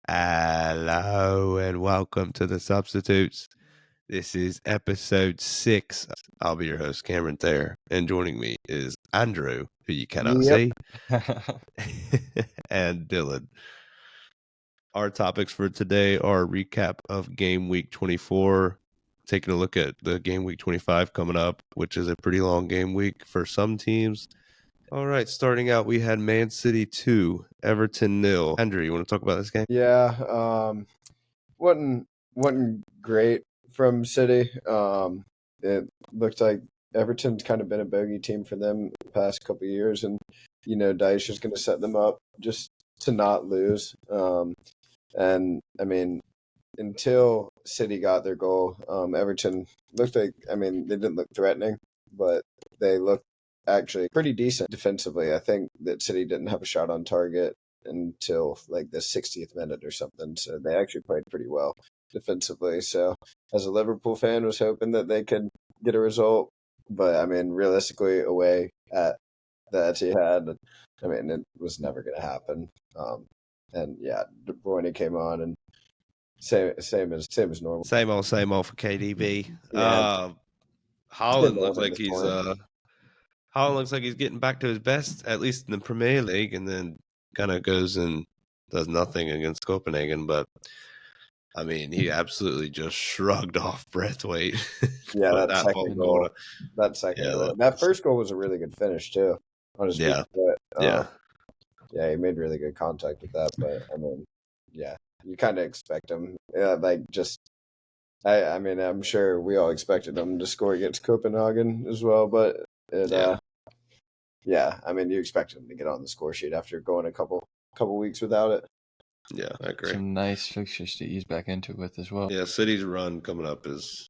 Hello and welcome to the Substitutes. This is episode 6. I'll be your host, Cameron Thayer, and joining me is Andrew, who you cannot see, and Dylan. Our topics for today are a recap of Gameweek 24, taking a look at the Gameweek 25 coming up, which is a pretty long game week for some teams. All right, starting out, we had Man City 2, Everton 0. Andrew, you want to talk about this game? Yeah, wasn't great from City. It looked like Everton's kind of been a bogey team for them the past couple of years, and Dyche is going to set them up just to not lose. And I mean, until City got their goal, Everton looked like they didn't look threatening, but they looked actually pretty decent defensively. I think that City didn't have a shot on target until like the 60th minute or something. So they actually played pretty well defensively. So as a Liverpool fan, was hoping that they could get a result. But I mean, realistically, away at the Etihad, it was never going to happen. And yeah, De Bruyne came on and same as normal. Same old for KDB. Yeah. Haaland looks like he's getting back to his best, at least in the Premier League, and then kind of goes and does nothing against Copenhagen. But I mean, he absolutely just shrugged off Braithwaite. Yeah, that second goal. That first goal was a really good finish too. On his feet. Yeah, he made really good contact with that. But I mean, yeah, you kind of expect him. I'm sure we all expected him to score against Copenhagen as well. But you expect him to get on the score sheet after going a couple weeks without it. Yeah, I agree. Some nice fixtures to ease back into with as well. Yeah, City's run coming up is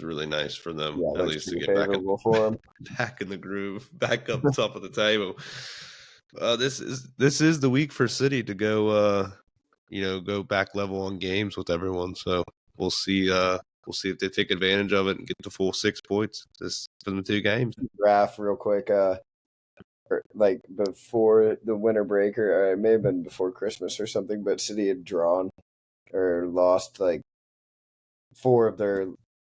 really nice for them. Yeah, at least to get back in the groove, back up top of the table. This is the week for City to go go back level on games with everyone. So we'll see if they take advantage of it and get the full 6 points from the 2 games. Graph real quick. Like before the winter break, or it may have been before Christmas or something, but City had drawn or lost like 4 of their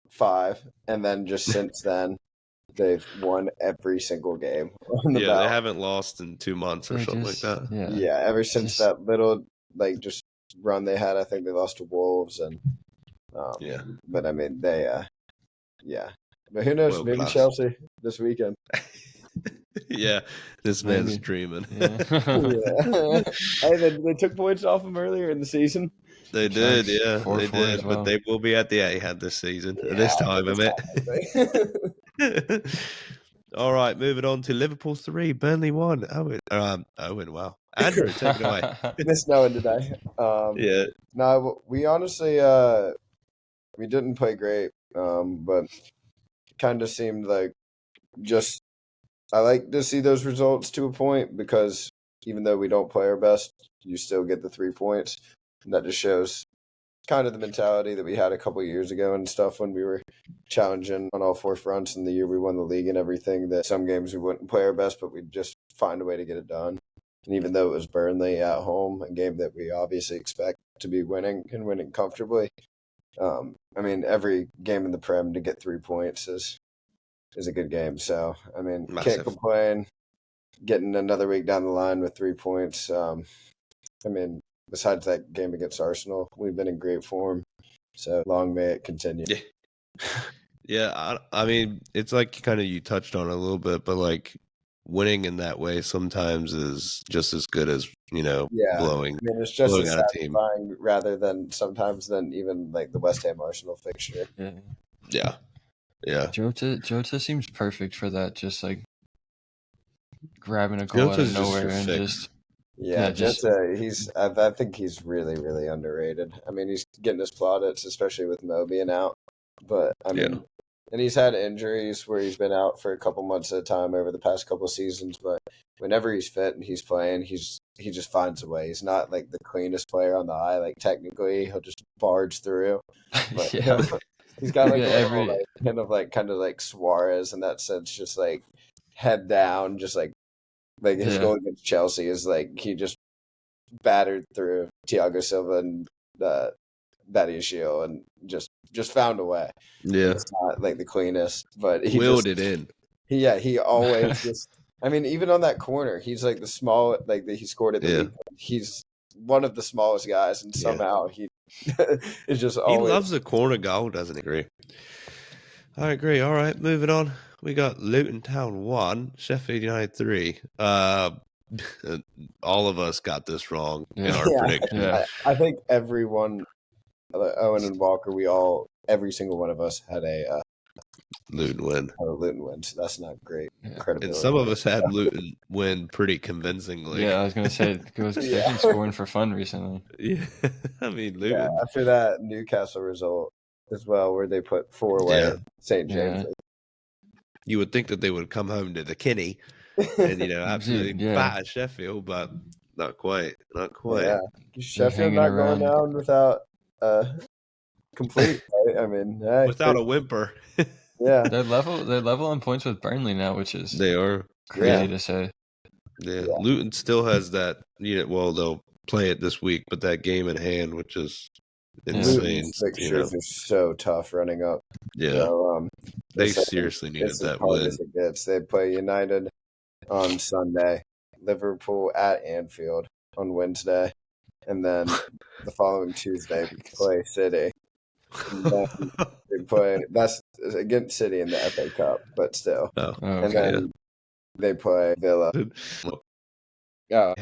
5, and then just since then they've won every single game. They haven't lost in 2 months or something like that. Yeah, ever since that little just run they had, I think they lost to Wolves and But I mean they But who knows? Maybe Chelsea this weekend. Yeah, this man's dreaming. Yeah. Hey, they took points off him earlier in the season. They did, yeah. They did, but they will be at the Etihad this season. This time, All right, moving on to Liverpool 3, Burnley 1. Owen, wow. Andrew, take it away. Missed Owen today. No, we honestly we didn't play great, but it kind of seemed like just I like to see those results to a point, because even though we don't play our best, you still get the 3 points. And that just shows kind of the mentality that we had a couple of years ago and stuff when we were challenging on all 4 fronts in the year we won the league and everything, that some games we wouldn't play our best, but we'd just find a way to get it done. And even though it was Burnley at home, a game that we obviously expect to be winning and winning comfortably, every game in the Prem to get 3 points is a good game. So, Massive. Can't complain. Getting another week down the line with 3 points. Besides that game against Arsenal, we've been in great form. So long may it continue. Yeah, it's like kind of you touched on it a little bit, but like winning in that way sometimes is just as good as, blowing. It's just as satisfying rather than sometimes than even like the West Ham Arsenal fixture. Yeah. Jota seems perfect for that, just like grabbing a goal out of nowhere and just Jota, I think he's really, really underrated. He's getting his plaudits, especially with Mo being out. But and he's had injuries where he's been out for a couple months at a time over the past couple of seasons. But whenever he's fit and he's playing, he just finds a way. He's not like the cleanest player on the eye. Like technically, he'll just barge through. But he's got like kind of like Suarez in that sense, just like head down, just like his goal against Chelsea is like he just battered through Thiago Silva and Badiashile and just found a way. Yeah. It's not like the cleanest, but he Willed just it in. he always just. I mean, even on that corner, he's like the small he scored at the weekend. He's one of the smallest guys, and somehow he is just always. He loves the corner goal, doesn't he? Agree. I agree. All right, moving on. We got Luton Town 1, Sheffield United 3. All of us got this wrong in our prediction. Yeah. I think everyone, Owen and Walker, every single one of us had a Luton win. Luton win, so that's not great. Yeah. And some of us had Luton win pretty convincingly. Yeah, I was gonna say they've been scoring for fun recently. Yeah, I mean Luton. Yeah, after that Newcastle result as well, where they put 4 away St. James. Yeah. You would think that they would come home to the Kinney and absolutely batter Sheffield, but not quite. Not quite. Yeah, Sheffield not going down without complete. Right? I mean, without a whimper. Yeah, they're level on points with Burnley now, which is crazy to say. Yeah, Luton still has that. Well, they'll play it this week, but that game in hand, which is insane. Luton's fixtures are so tough running up. Yeah, so, they seriously needed that win. As it gets. They play United on Sunday, Liverpool at Anfield on Wednesday, and then the following Tuesday play City. And then they play that's against City in the FA Cup, but still. And then they play Villa. Yeah.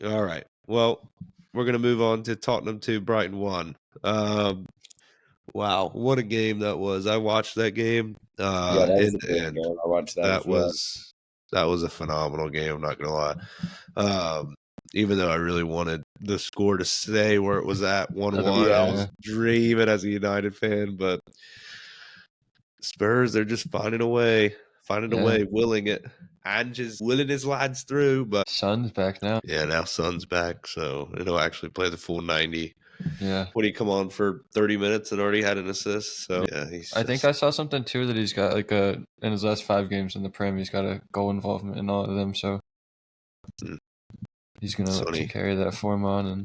All right. Well, we're gonna move on to Tottenham 2, Brighton 1. Wow, what a game that was! I watched that game. That was a great game. I watched that. That was a phenomenal game. I'm not gonna lie. Even though I really wanted the score to stay where it was at 1-1, I was dreaming as a United fan, but Spurs, they're just finding a way, willing it. Ange's willing his lads through, but Son's back now. Yeah, now Son's back, so he'll actually play the full 90. Yeah. Would he come on for 30 minutes and already had an assist? So yeah, I think I saw something too that he's got in his last 5 games in the Prem, he's got a goal involvement in all of them, so he's gonna look to carry that form on. And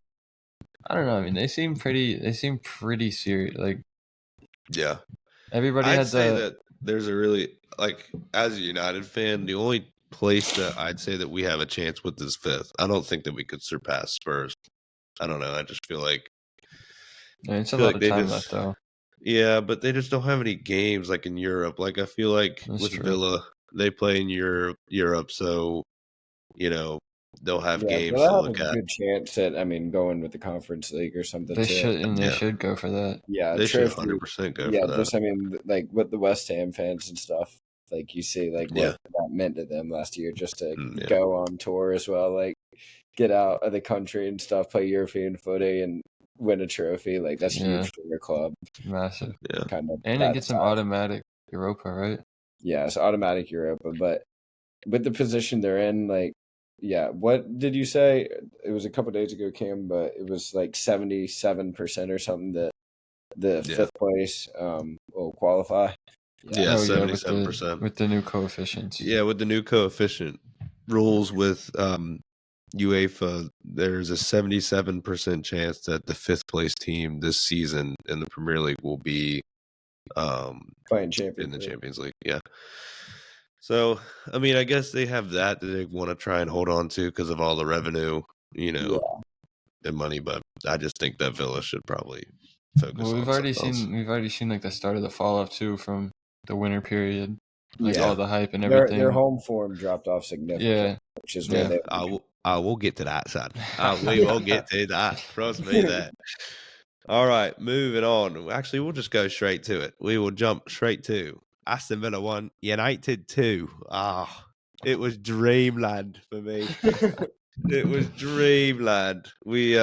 I don't know. I mean, they seem pretty serious. Like, yeah, everybody I'd say that there's a really as a United fan, the only place that I'd say that we have a chance with is 5th. I don't think that we could surpass Spurs. I don't know. I just feel like it's a lot of time left though. Yeah, but they just don't have any games like in Europe. Like I feel like with Villa, they play in Europe, so they'll have games to look at. A good chance at going with the Conference League or something. They should go for that. Yeah, they should 100% go for that. Just with the West Ham fans and stuff, you see what that meant to them last year, just to go on tour as well, get out of the country and stuff, play European footy and win a trophy. That's huge for your club. Massive. Yeah. And it gets some automatic Europa, right? Yeah, it's automatic Europa, but with the position they're in, what did you say? It was a couple days ago, Cam, but it was 77% or something that the 5th place will qualify. Yeah, 77%. With the new coefficients. Yeah, with the new coefficient rules with UEFA, there's a 77% chance that the 5th place team this season in the Premier League will be playing in the Champions League. Yeah. So, I mean, I guess they have that they want to try and hold on to because of all the revenue, and money. But I just think that Villa should probably focus. Well, we've already seen the start of the fall off too from the winter period, all the hype and everything. Their home form dropped off significantly. Yeah, which is where I will get to that, son. We will get to that. Trust me that. All right, moving on. Actually, we'll just go straight to it. We will jump straight to Aston Villa 1, United 2. It was dreamland for me. It was dreamland. We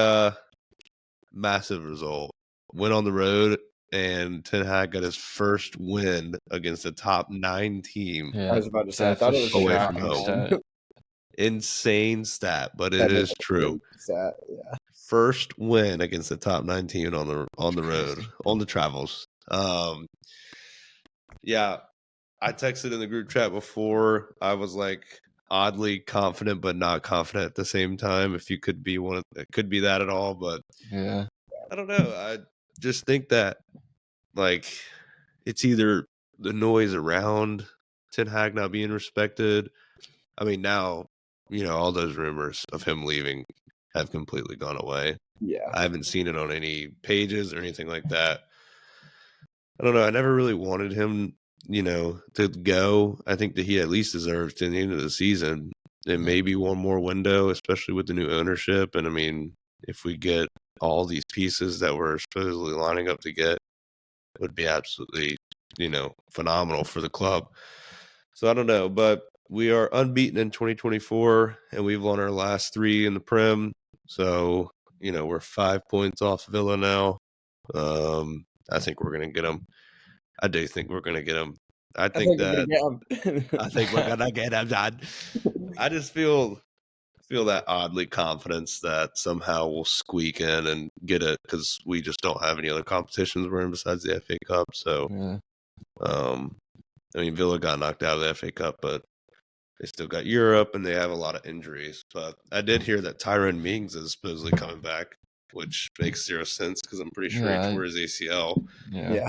massive result. Went on the road, and Ten Hag got his first win against a top 9 team. Yeah, I was about to say, I thought it was away from home. Insane stat, but it is true. Stat, yeah. First win against the top 9 team on the road, on the travels. Yeah, I texted in the group chat before. I was like, oddly confident but not confident at the same time. If you could be one, it could be that at all. But Yeah. I don't know. I just think that like it's either the noise around Ten Hag not being respected. I mean, now all those rumors of him leaving have completely gone away. Yeah. I haven't seen it on any pages or anything like that. I don't know. I never really wanted him, to go. I think that he at least deserves to the end of the season and maybe one more window, especially with the new ownership. And I mean, if we get all these pieces that we're supposedly lining up to get, it would be absolutely, phenomenal for the club. So I don't know, but we are unbeaten in 2024 and we've won our last 3 in the Prem. So, we're 5 points off Villa now. I think we're going to get them. I do think we're going to get them. I think we're going to get them, Dad. I just feel that oddly confidence that somehow we'll squeak in and get it because we just don't have any other competitions we're in besides the FA Cup. So, I mean, Villa got knocked out of the FA Cup, but they still got Europe and they have a lot of injuries. But I did hear that Tyrone Mings is supposedly coming back, which makes 0 sense because I'm pretty sure he tore his ACL. Yeah.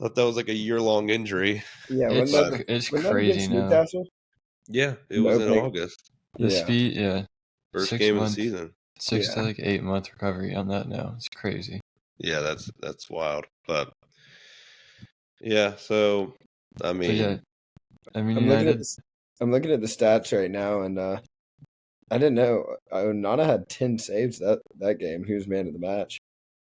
Thought that was like a year-long injury. Yeah, it's crazy now. Newcastle? Yeah, it was in August. The speed, First game of the season. 6 to like 8 month recovery on that now. It's crazy. Yeah, that's wild. But yeah, so I mean, I'm looking at the stats right now, and I didn't know Onana had 10 saves that game. He was man of the match.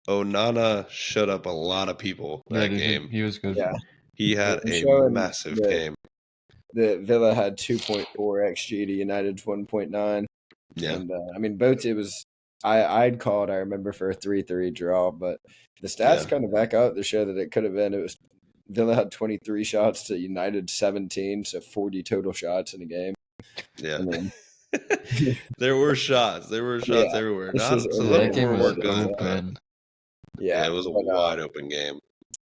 Onana shut up a lot of people that game. He was good. Yeah, he had a massive game. The Villa had 2.4 xG to United's 1.9. Yeah, and I mean both. It was I'd called. I remember for a 3-3 draw, but the stats kind of back out to show that it could have been. It was Villa had 23 shots to United 17, so 40 total shots in a game. Yeah. There were shots. There were shots everywhere. That game was open. Yeah, it was a wide open game.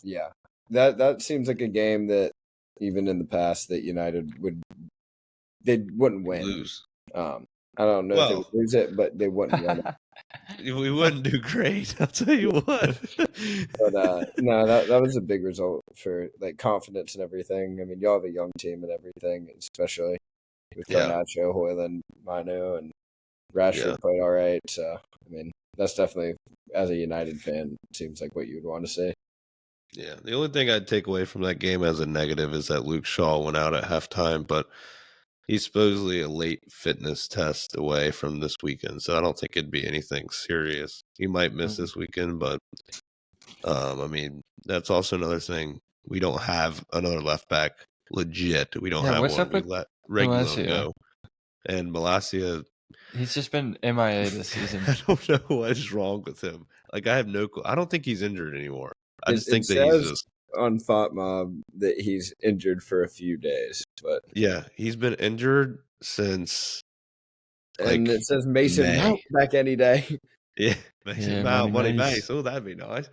Yeah, that seems like a game that even in the past that United wouldn't win. Lose. I don't know if they would lose it, but they wouldn't win it. We wouldn't do great, I'll tell you what. But no, that was a big result for like confidence and everything. I mean, y'all have a young team and everything, especially with Garnacho, Højlund, Manu, and Rashford played all right. So I mean, that's definitely, as a United fan, seems like what you would want to see. Yeah, the only thing I'd take away from that game as a negative is that Luke Shaw went out at halftime, but he's supposedly a late fitness test away from this weekend, so I don't think it'd be anything serious. He might miss this weekend, but I mean, that's also another thing. We don't have another left back legit. We don't have one. We let Reguilón go. And Malacia, he's just been MIA this season. I don't know what is wrong with him. Like, I have no clue. I don't think he's injured anymore. I just think that he's just on Thought Mob that he's injured for a few days, but yeah, he's been injured since. And it says Mason Mount back any day. Yeah, Mason Mount, Money Mace. Oh, that'd be nice.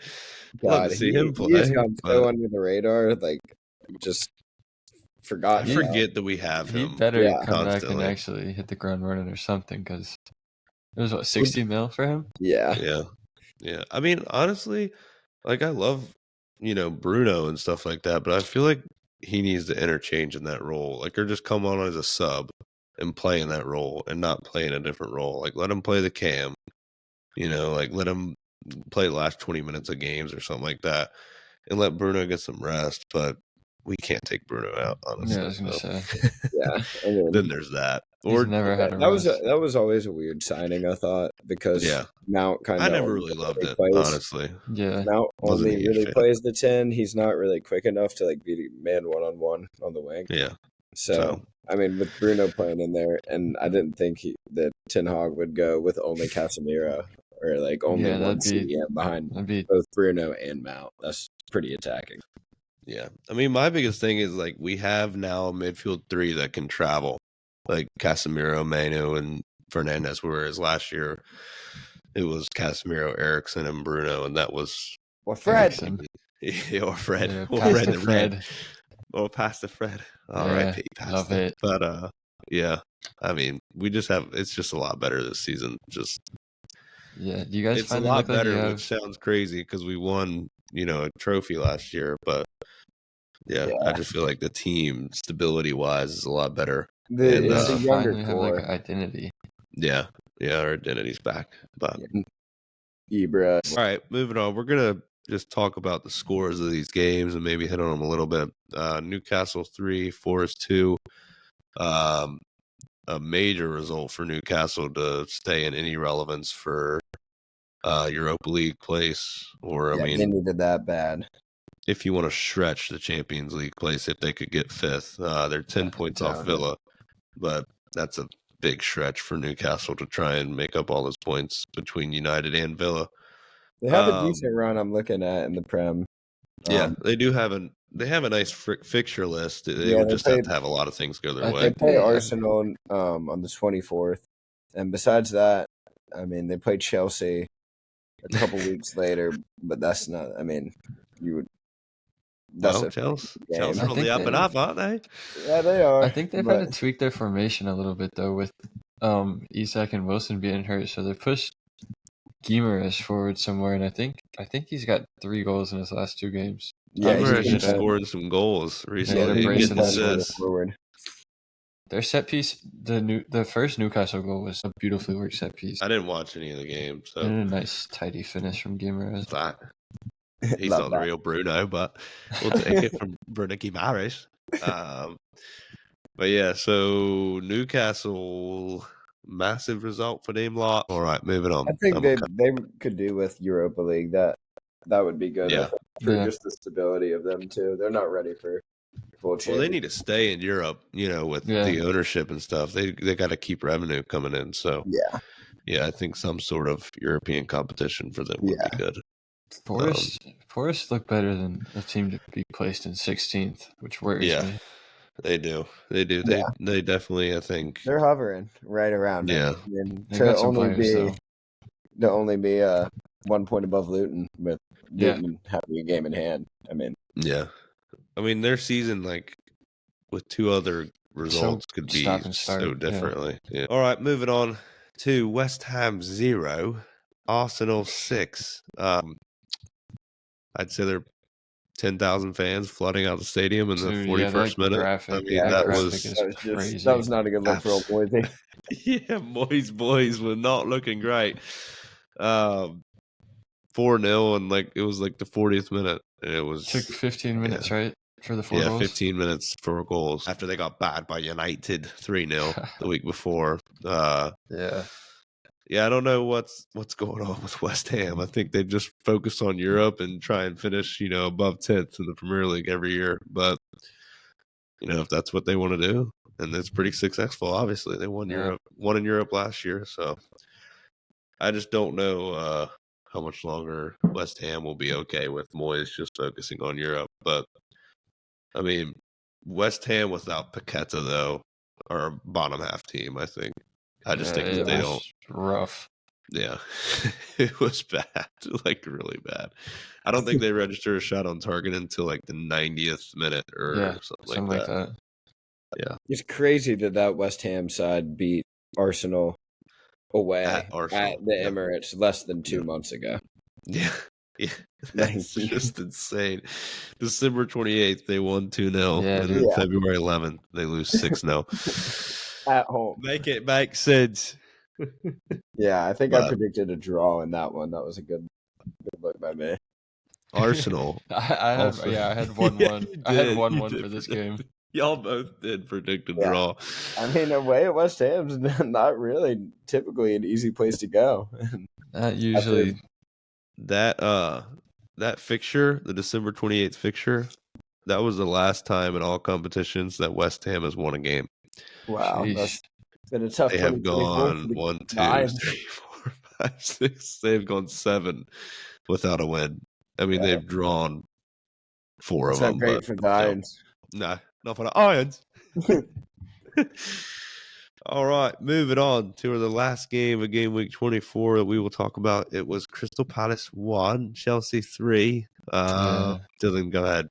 Love to see him play. He's gone so under the radar, like just forgot. I forget that we have him. He better come back and actually hit the ground running or something, because it was what, 60 mil for him. Yeah. I mean, honestly, like I love Bruno and stuff like that, but I feel like he needs to interchange in that role. Like, or just come on as a sub and play in that role and not play in a different role. Like, let him play the cam. Like let him play the last 20 minutes of games or something like that, and let Bruno get some rest. But we can't take Bruno out, honestly. Yeah, I was gonna say. Yeah, I mean, then there's that. Or never had a rest. That was always a weird signing, I thought, because Mount kind of. I never really loved it, honestly. Yeah, Mount only really plays the 10. He's not really quick enough to like be man 1-on-1 on the wing. Yeah. So I mean, with Bruno playing in there, and I didn't think that Ten Hag would go with only Casemiro or like only one CDM behind both Bruno and Mount. That's pretty attacking. Yeah. I mean, my biggest thing is like we have now a midfield 3 that can travel, like Casemiro, Manu, and Fernandes, whereas last year it was Casemiro, Eriksen, and Bruno, and that was Fred. Or Fred. Yeah, or Fred. Or pass to Fred. All right, love it. But yeah. I mean, it's just a lot better this season. Yeah, do you guys It's a finally look lot like you better, have? which sounds crazy because we won, a trophy last year. But yeah, I just feel like the team stability wise is a lot better. And It's a younger finally have like core. an identity. yeah, our identity's back. But Ibra. all right, moving on. We're gonna just talk about the scores of these games and maybe hit on them a little bit. Newcastle 3, Forest 2. A major result for Newcastle to stay in any relevance for Europa League place, or I They mean, needed that bad. if you want to stretch the Champions League place, if they could get fifth, they're 10 points off Villa, but that's a big stretch for Newcastle to try and make up all those points between United and Villa. They have a decent run. I'm looking at in the Prem. Yeah, they do have a nice fixture list. They would just have to have a lot of things go their way. They play Arsenal on the 24th, and besides that, I mean, they play Chelsea a couple weeks later, but that's not. I mean, you would. That's Chelsea game. on the up and up, aren't they? Yeah, they are. I think they've had to tweak their formation a little bit though, with Isak and Wilson being hurt, so they pushed Guimaraes forward somewhere, and I think he's got 3 goals in his last 2 games. Yeah, Guimaraes just scored some goals recently. Getting assists. Their set piece, the first Newcastle goal was a beautifully worked set piece. I didn't watch any of the games, so and a nice tidy finish from Guimaraes. He's not the real Bruno, but we'll take it from Bruno Guimaraes. But yeah, so Newcastle, massive result for them lot. All right, moving on. I think they could do with Europa League. That would be good. Yeah. For just the stability of them too. They're not ready for full championship. Well, they need to stay in Europe, with the ownership and stuff. They got to keep revenue coming in. So yeah, I think some sort of European competition for them would be good. Forest look better than a team to be placed in 16th, which worries me. They do. They definitely, I think. They're hovering right around. Yeah. They got some players, though. To only be 1 point above Luton, with Luton having a game in hand. I mean. Yeah. I mean, their season, with 2 other results, could be so differently. Yeah. All right, moving on to West Ham 0, Arsenal 6. I'd say there are 10,000 fans flooding out the stadium in the 41st minute. Graphic, I mean, that was crazy. That was not a good look for old Moisey. Yeah, Moyes boys were not looking great. 4-0, and it was the 40th minute, and it was took 15 minutes, right, for the 4 goals? 15 minutes for goals after they got battered by United 3-0 the week before. Yeah, I don't know what's going on with West Ham. I think they just focus on Europe and try and finish, above 10th in the Premier League every year. But, if that's what they want to do, and it's pretty successful, obviously. They won in Europe last year. So I just don't know how much longer West Ham will be okay with Moyes just focusing on Europe. But, I mean, West Ham without Paqueta, though, are a bottom half team, I think. I just think that they don't. Rough. Yeah, it was bad, really bad. I don't think they register a shot on target until the 90th minute or something like that. Yeah, it's crazy that West Ham side beat Arsenal away at the Emirates less than 2 months ago. Yeah, that's just insane. December 28th, they won 2-0, and then February 11th, they lose 6-0. At home. Make it make sense. Yeah, I think I predicted a draw in that one. That was a good look by me. Arsenal. I had 1-1. I had 1-1 for this game. Y'all both did predict a draw. I mean, away at West Ham's not really typically an easy place to go. Usually that fixture, the December 28th fixture, that was the last time in all competitions that West Ham has won a game. Wow, that's been a tough. They have gone 1, 2, 3, 4, 5, 6. They've gone 7 without a win. I mean, they've drawn 4 of them. Not great for the Irons. No, not for the Irons. All right, moving on to the last game of Game Week 24 that we will talk about. It was Crystal Palace 1, Chelsea 3. Dylan, go ahead.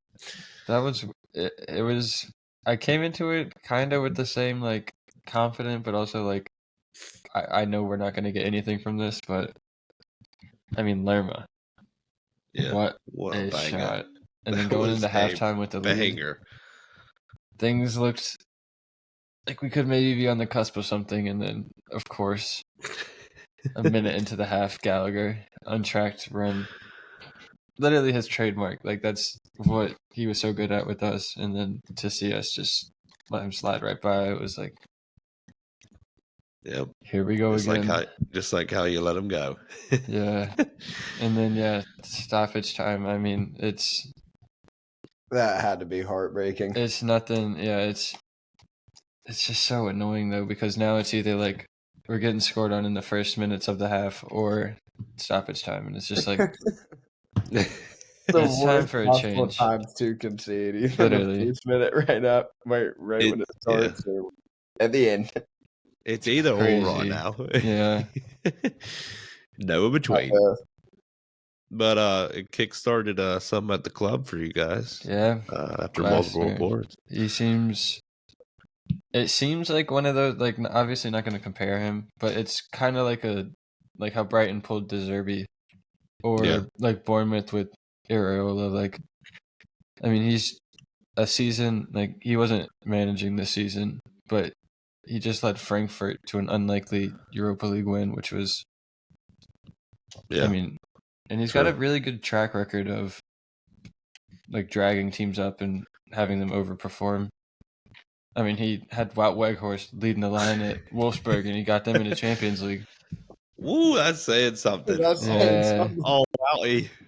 That was it. I came into it kind of with the same confident, but also like I know we're not going to get anything from this. But I mean, Lerma, Yeah. what What a banger. shot! And then That going was into a halftime with the lead, banger. things looked like we could maybe be on the cusp of something. And then, of course, a minute into the half, Gallagher untracked run, literally his trademark. Like that's what he was so good at with us. And then to see us just let him slide right by, it was like, Yep. here we go again. Just like how you let him go. Yeah. And then stoppage time. I mean, That had to be heartbreaking. it's nothing. Yeah, it's just so annoying though, because now it's either like we're getting scored on in the first minutes of the half or stoppage time, and it's just like The it's time worst for a possible change. times to concede, even Literally. the first minute right when it starts, or at the end. It's either or right Crazy. now. Yeah. No in between. But it kickstarted something at the club for you guys. Yeah. After multiple reports. It seems like one of those, like obviously not going to compare him, but it's kind of like how Brighton pulled De Zerbi, or like Bournemouth with Areola. Like, I mean, he's a season, like he wasn't managing this season, but he just led Frankfurt to an unlikely Europa League win, which was, I mean, and he's got a really good track record of like dragging teams up and having them overperform. I mean, he had Wout Weghorst leading the line at Wolfsburg, and he got them into Champions League. Woo, that's saying something. Oh,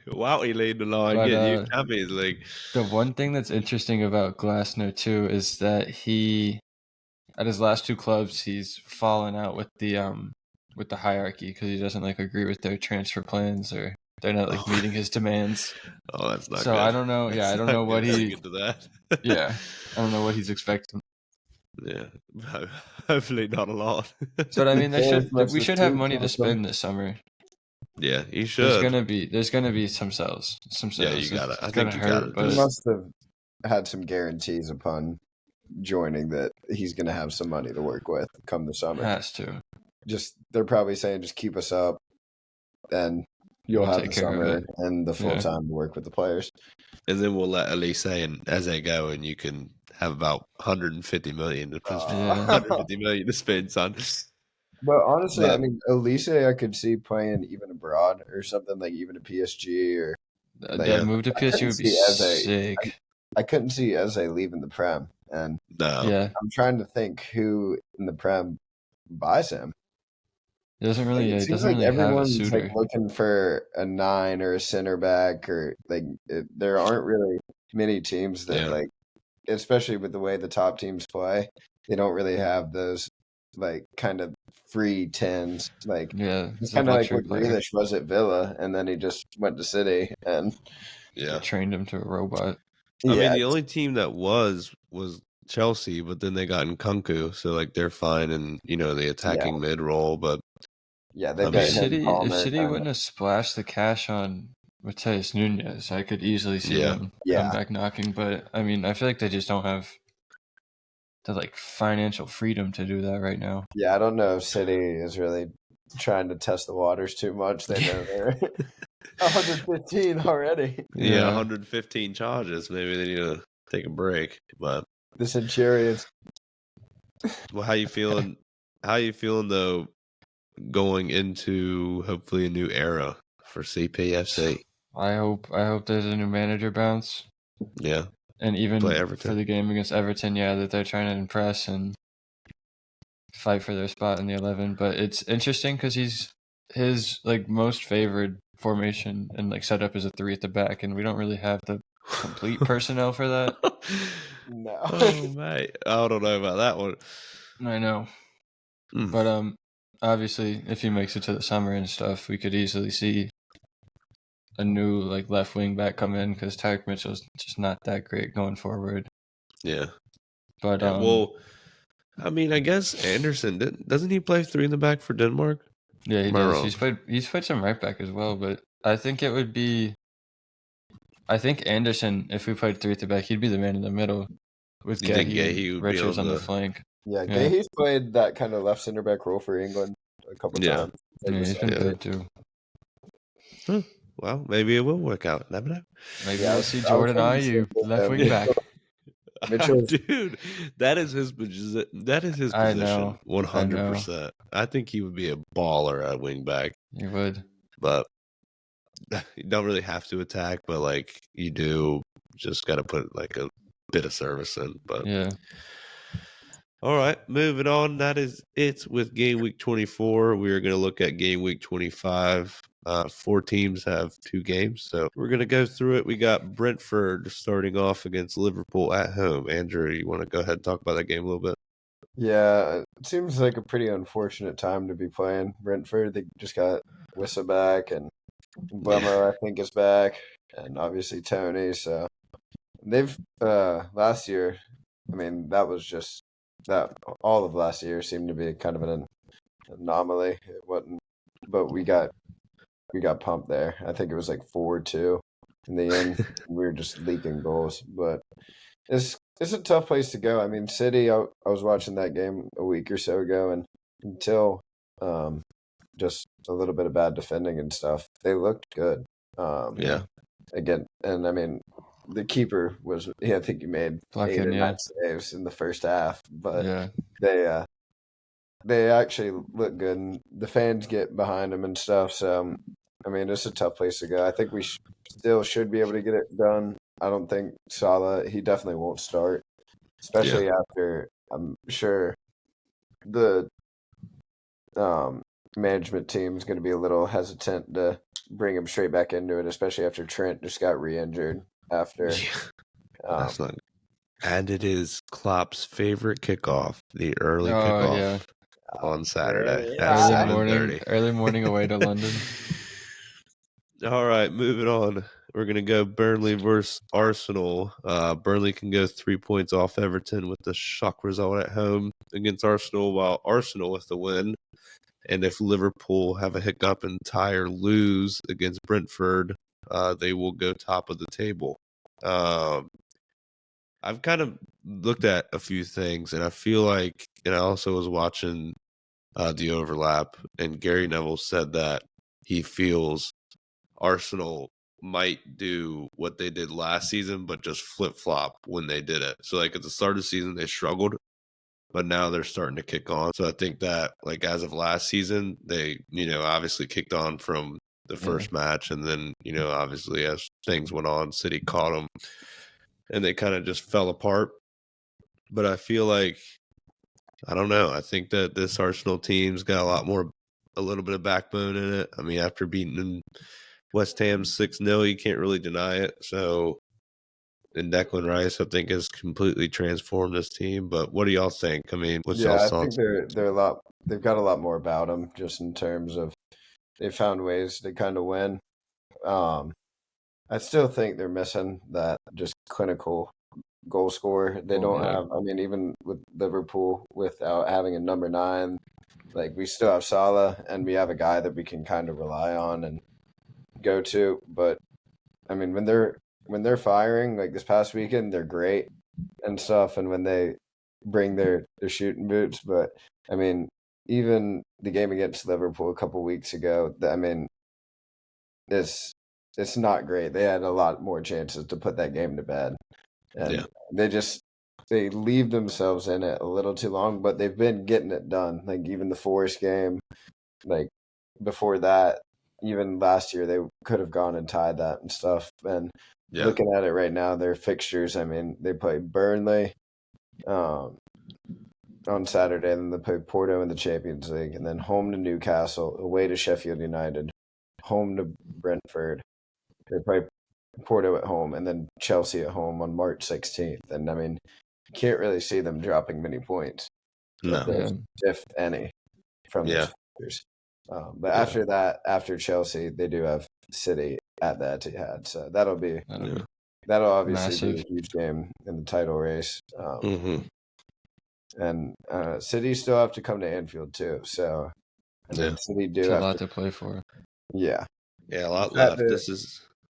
Wouty leading the line, getting you Champions League. The one thing that's interesting about Glasner too is that he, at his last two clubs, he's fallen out with the hierarchy because he doesn't like agree with their transfer plans, or they're not like meeting his demands. Oh, that's not so good. I don't know. I don't know what he. Into that. I don't know what he's expecting. Yeah, hopefully not a lot. But I mean, we should have money to spend this summer. Yeah, you should. There's gonna be some sales. Yeah, you got it. I think you got it. He must have had some guarantees upon joining that he's gonna have some money to work with come the summer. Has to. They're probably saying just keep us up, and you'll have the summer and the full time to work with the players. And then we'll let Elise and Eze go, and you can have about 150 million to spend, son. But honestly, I mean, Elise, I could see playing even abroad or something, like even a PSG or that move to PSG would be sick. I couldn't see Eze leaving the Prem, and I'm trying to think who in the Prem buys him. It doesn't really. It seems like everyone's like looking for a 9 or a center back, or like there aren't really many teams that like, especially with the way the top teams play, they don't really have those like kind of free 10s. Like it's kind of like what Grealish was at Villa, and then he just went to City and trained him to a robot. I mean, the only team that was Chelsea, but then they got Nkunku, so like they're fine in the attacking mid role. But if City wouldn't have splashed the cash on Mateus Nunes, I could easily see them come back knocking. But I mean, I feel like they just don't have the like financial freedom to do that right now. Yeah, I don't know if City is really trying to test the waters too much. They know they're 115 already. Yeah, 115 charges. Maybe they need to take a break. But the Centurions. Well, how you feeling? How you feeling though? Going into hopefully a new era for CPFC. I hope there's a new manager bounce. Yeah. And even for the game against Everton, that they're trying to impress and fight for their spot in the 11. But it's interesting because his like most favored formation and like setup is a 3 at the back, and we don't really have the complete personnel for that. No. Oh mate, I don't know about that one. I know. But obviously, if he makes it to the summer and stuff, we could easily see a new like left wing back come in because Tyreek Mitchell's just not that great going forward. Yeah, but well, I mean, I guess Anderson doesn't he play 3 in the back for Denmark? Yeah, he does. He's played some right back as well, but I think it would be. I think Anderson, if we played 3 at the back, he'd be the man in the middle with Gahey and Richards on the flank. Yeah, Yeah. Gahey's played that kind of left center back role for England a couple Yeah. times. Like Yeah, with he's been Yeah. good too. Huh. Well, maybe it will work out. Never know. Maybe Yeah, we'll see I was Jordan hoping to see Ayew, left wing Yeah. back. Mitchell's Dude, that is his position. That is his I position. know. 100%. I think he would be a baller at wing back, You would. but you don't really have to attack, but like you do just got to put like a bit of service in. But Yeah. all right, moving on. That is it with game week 24. We are going to look at game week 25. 4 teams have 2 games, so we're going to go through it. We got Brentford starting off against Liverpool at home. Andrew, you want to go ahead and talk about that game a little bit? Yeah, it seems like a pretty unfortunate time to be playing Brentford. They just got Wissa back, and Blemmer, I think, is back, and obviously Tony. So they've last year. I mean, that was just that. All of last year seemed to be kind of an anomaly. It wasn't, but we got pumped there. I think it was like 4-2 in the end. We were just leaking goals, but it's a tough place to go. I mean, City. I was watching that game a week or so ago, and until just a little bit of bad defending and stuff, they looked good. Yeah. Again, and I mean, the keeper was. Yeah, I think he made 8 or Fucking 9 yeah. saves in the first half, but Yeah. they actually look good, and the fans get behind them and stuff. So, I mean, it's a tough place to go. I think we still should be able to get it done. I don't think Salah. He definitely won't start, especially after I'm sure the management team is going to be a little hesitant to bring him straight back into it, especially after Trent just got re-injured after. That's not. And it is Klopp's favorite kickoff, the early Oh, kickoff yeah. on Saturday at Early 7:30. early morning away to London. All right, moving on. We're going to go Burnley versus Arsenal. Burnley can go 3 points off Everton with the shock result at home against Arsenal, while Arsenal with the win. And if Liverpool have a hiccup and tie or lose against Brentford, they will go top of the table. I've kind of looked at a few things, and I feel like, and I also was watching the overlap, and Gary Neville said that he feels Arsenal might do what they did last season, but just flip-flop when they did it. So, like, at the start of the season, they struggled, but now they're starting to kick on. So I think that, like, as of last season, they, obviously kicked on from the first match, and then, obviously as things went on, City caught them, and they kind of just fell apart. But I feel like, I don't know, I think that this Arsenal team's got a little bit of backbone in it. I mean, after beating West Ham 6-0, you can't really deny it. So, and Declan Rice, I think, has completely transformed this team. But what do y'all think? I mean, what's Yeah, y'all's I think thoughts? they're a lot. They've got a lot more about them, just in terms of they found ways to kind of win. I still think they're missing that just clinical goal scorer. They don't have. I mean, even with Liverpool, without having a number 9, like we still have Salah, and we have a guy that we can kind of rely on and go to. But I mean, when they're firing, like this past weekend, they're great and stuff, and when they bring their shooting boots. But I mean, even the game against Liverpool a couple weeks ago, I mean, it's not great. They had a lot more chances to put that game to bed, and they leave themselves in it a little too long. But they've been getting it done. Like even the Forest game, like before that, even last year they could have gone and tied that and stuff. And looking at it right now, their fixtures. I mean, they play Burnley on Saturday, and then they play Porto in the Champions League, and then home to Newcastle, away to Sheffield United, home to Brentford. They play Porto at home, and then Chelsea at home on March 16th. And I mean, you can't really see them dropping many points, if any, from those fixtures. But after that, after Chelsea, they do have City at the Etihad, so that'll obviously be a huge game in the title race. And City still have to come to Anfield too, so I mean, City do have a lot to play for. Yeah, a lot left.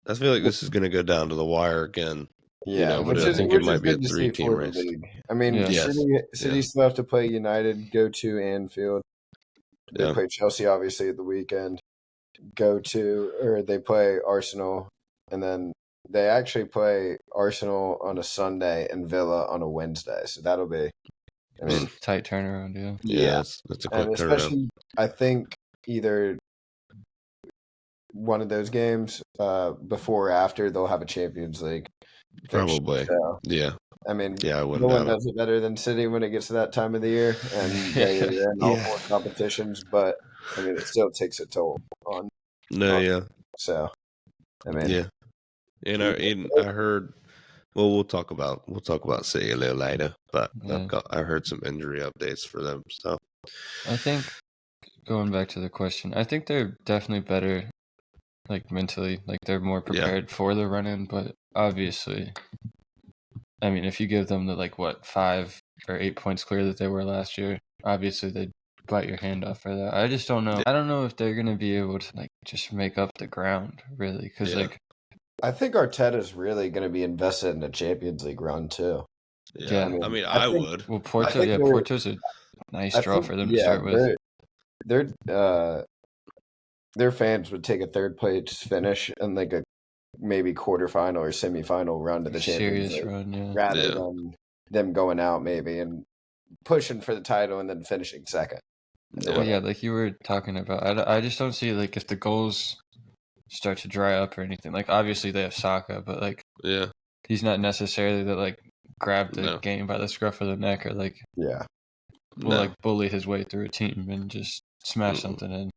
I feel like this is going to go down to the wire again. Yeah, but I I think think it which is might be a good to see 3-team for the race. league. I mean, Yeah. Yes. City Yeah. still have to play United, go to Anfield. They Yeah. play Chelsea obviously at the weekend. They play Arsenal, and then they actually play Arsenal on a Sunday and Villa on a Wednesday. So that'll be, I mean, Tight turnaround, yeah. yeah, That's a quick and turnaround. especially I think either one of those games before or after they'll have a Champions League fixture. Probably. So, Yeah. I mean, Yeah, I no wouldn't one doubt it. does it better than City when it gets to that time of the year, and they're in all Yeah. four competitions. But I mean, it still takes a toll on. No, yeah. So I mean, Yeah. And I heard we'll talk about City a little later, but Yeah. I heard some injury updates for them. So I think going back to the question, I think they're definitely better, like mentally, like they're more prepared for the run in. But obviously, I mean, if you give them the 5 or 8 points clear that they were last year, obviously they'd bite your hand off for that. I just don't know. I don't know if they're gonna be able to just make up the ground really, because I think Arteta's really going to be invested in a Champions League run too. Yeah. I mean, I I think would. well, I think they're Porto's a nice draw for them to start with. Their fans would take a third place finish and like a maybe quarterfinal or semifinal run to the Champions Serious League run, yeah. rather than them going out maybe and pushing for the title and then finishing second. Well, yeah, like you were talking about, I just don't see if the goals start to dry up or anything. Like obviously they have Saka, but Yeah. he's not necessarily the grab the No. game by the scruff of the neck or Yeah. will No. bully his way through a team and just smash something in.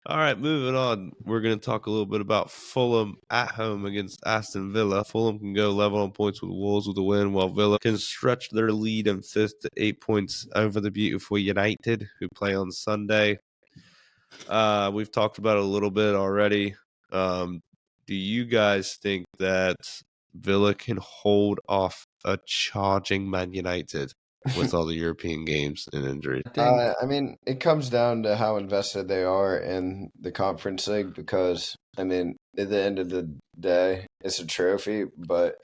All right, moving on. We're going to talk a little bit about Fulham at home against Aston Villa. Fulham can go level on points with Wolves with a win, while Villa can stretch their lead in fifth to 8 points over the beautiful United, who play on Sunday. We've talked about it a little bit already. Do you guys think that Villa can hold off a charging Man United with all the European games and injuries? I mean, it comes down to how invested they are in the Conference League because, I mean, at the end of the day, it's a trophy, but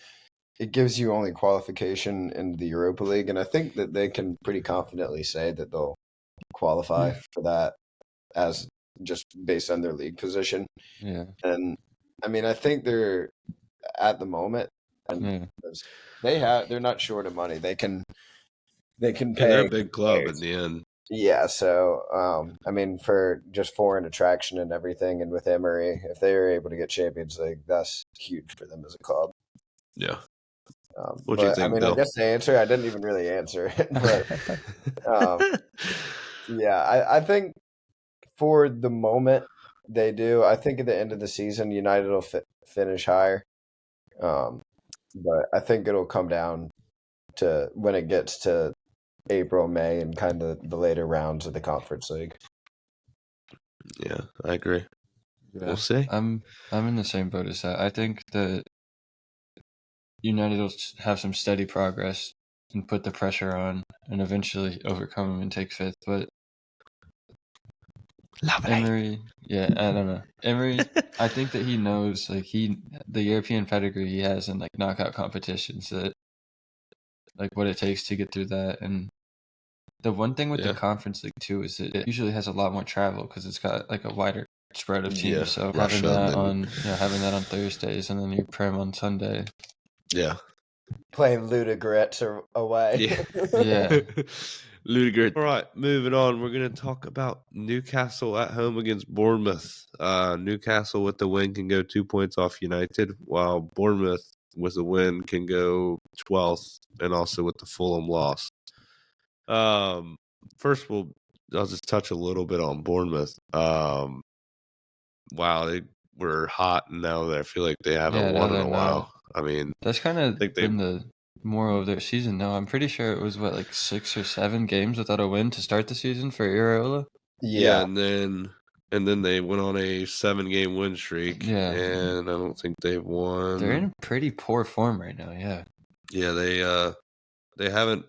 it gives you only qualification in the Europa League. And I think that they can pretty confidently say that they'll qualify for that as just based on their league position. Yeah. And I mean, I think they're at the moment, and they're not short of money. They can pay. They're a big club in the end. Yeah, so I mean, for just foreign attraction and everything, and with Emery, if they are able to get Champions League, that's huge for them as a club. Yeah. What do you think, I mean, Bill? I guess the answer I didn't even really answer it, but yeah, I think for the moment they do. I think at the end of the season, United will finish higher, but I think it'll come down to when it gets to April, May, and kind of the later rounds of the Conference League. Yeah, I agree. Yeah. We'll see. I'm in the same boat as that. I think that United will have some steady progress and put the pressure on and eventually overcome them and take fifth. But Emery, I don't know. Emery, I think that he knows the European pedigree he has in knockout competitions, that what it takes to get through that. And the one thing with the Conference League too is that it usually has a lot more travel because it's got a wider spread of teams. So having that on Thursdays and then your Prem on Sunday. Yeah. Playing Ludogorets away. Yeah. Ludogorets. All right, moving on. We're going to talk about Newcastle at home against Bournemouth. Newcastle with the win can go 2 points off United, while Bournemouth with a win can go 12th, and also with the Fulham loss. First, I'll just touch a little bit on Bournemouth. Wow, they were hot, and now I feel like they haven't won in a while. I mean, that's kind of been the moral of their season, though. I'm pretty sure it was 6 or 7 games without a win to start the season for Iraola. Yeah, and then they went on a 7-game win streak. Yeah, and I don't think they've won. They're in pretty poor form right now. Yeah. Yeah, they haven't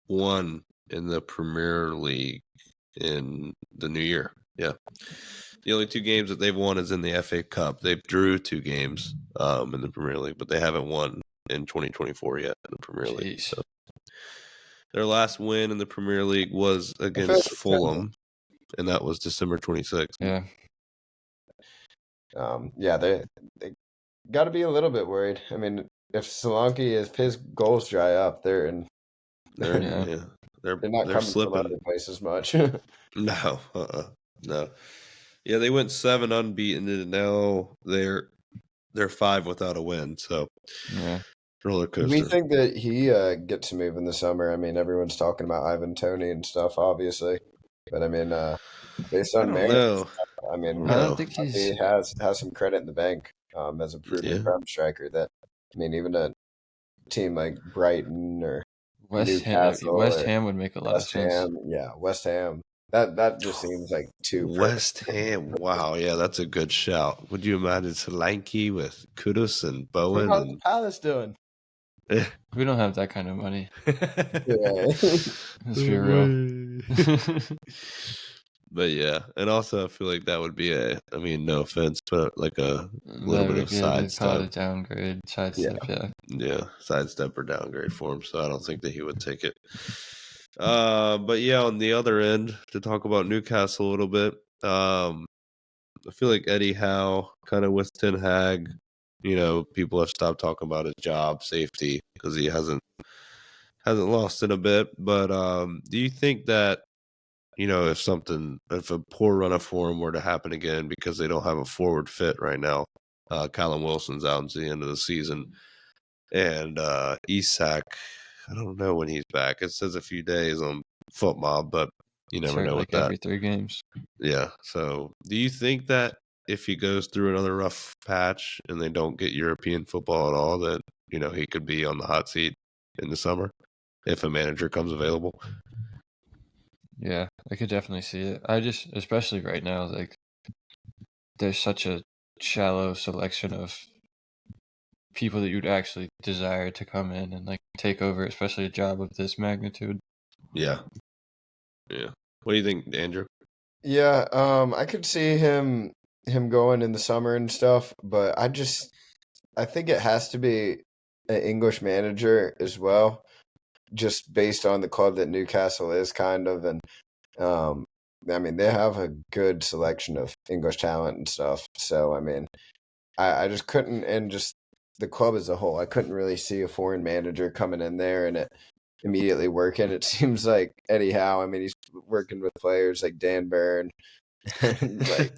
won in the Premier League in the new year. Yeah. The only 2 games that they've won is in the FA Cup. They've drew 2 games in the Premier League, but they haven't won in 2024 yet in the Premier League. So their last win in the Premier League was against Fulham, and that was December 26th. Yeah. Yeah, they got to be a little bit worried. I mean, if Solanke, if his goals dry up, they're not coming slipping. from other places much. No, no. Yeah, they went 7 unbeaten, and now they're 5 without a win. So, yeah, roller coaster. We think that he gets a move in the summer. I mean, everyone's talking about Ivan Toney and stuff, obviously, but I mean, based on merit, I mean, I don't think he has some credit in the bank as a proven Prem striker. That I mean, even a team like Brighton or Newcastle, West Ham would make a lot of sense. Yeah, West Ham. That just seems like too West Ham. Wow, yeah, that's a good shout. Would you imagine Solanke with Kudus and Bowen? How's Palace doing? We don't have that kind of money. Let's be real. But yeah, and also I feel like that would be no offense, but like a little bit of sidestep. A downgrade, sidestep, yeah, sidestep or downgrade for him. So I don't think that he would take it. But yeah, on the other end, to talk about Newcastle a little bit, I feel like Eddie Howe, kind of with Ten Hag, people have stopped talking about his job safety because he hasn't lost it a bit. But do you think that, if a poor run of form were to happen again because they don't have a forward fit right now, Callum Wilson's out until the end of the season, and Isak, I don't know when he's back. It says a few days on FootMob, but you never know with that. Every 3 games. Yeah. So do you think that if he goes through another rough patch and they don't get European football at all, that, he could be on the hot seat in the summer if a manager comes available? Yeah, I could definitely see it. Especially right now, like, there's such a shallow selection of people that you'd actually desire to come in and, like, take over, especially a job of this magnitude. Yeah. Yeah. What do you think, Andrew? Yeah, I could see him going in the summer and stuff, but I think it has to be an English manager as well, just based on the club that Newcastle is kind of, and I mean, they have a good selection of English talent and stuff. So I mean, I just couldn't, and just the club as a whole, I couldn't really see a foreign manager coming in there and it immediately working. It seems like Eddie Howe, I mean, he's working with players like Dan Burn. Like,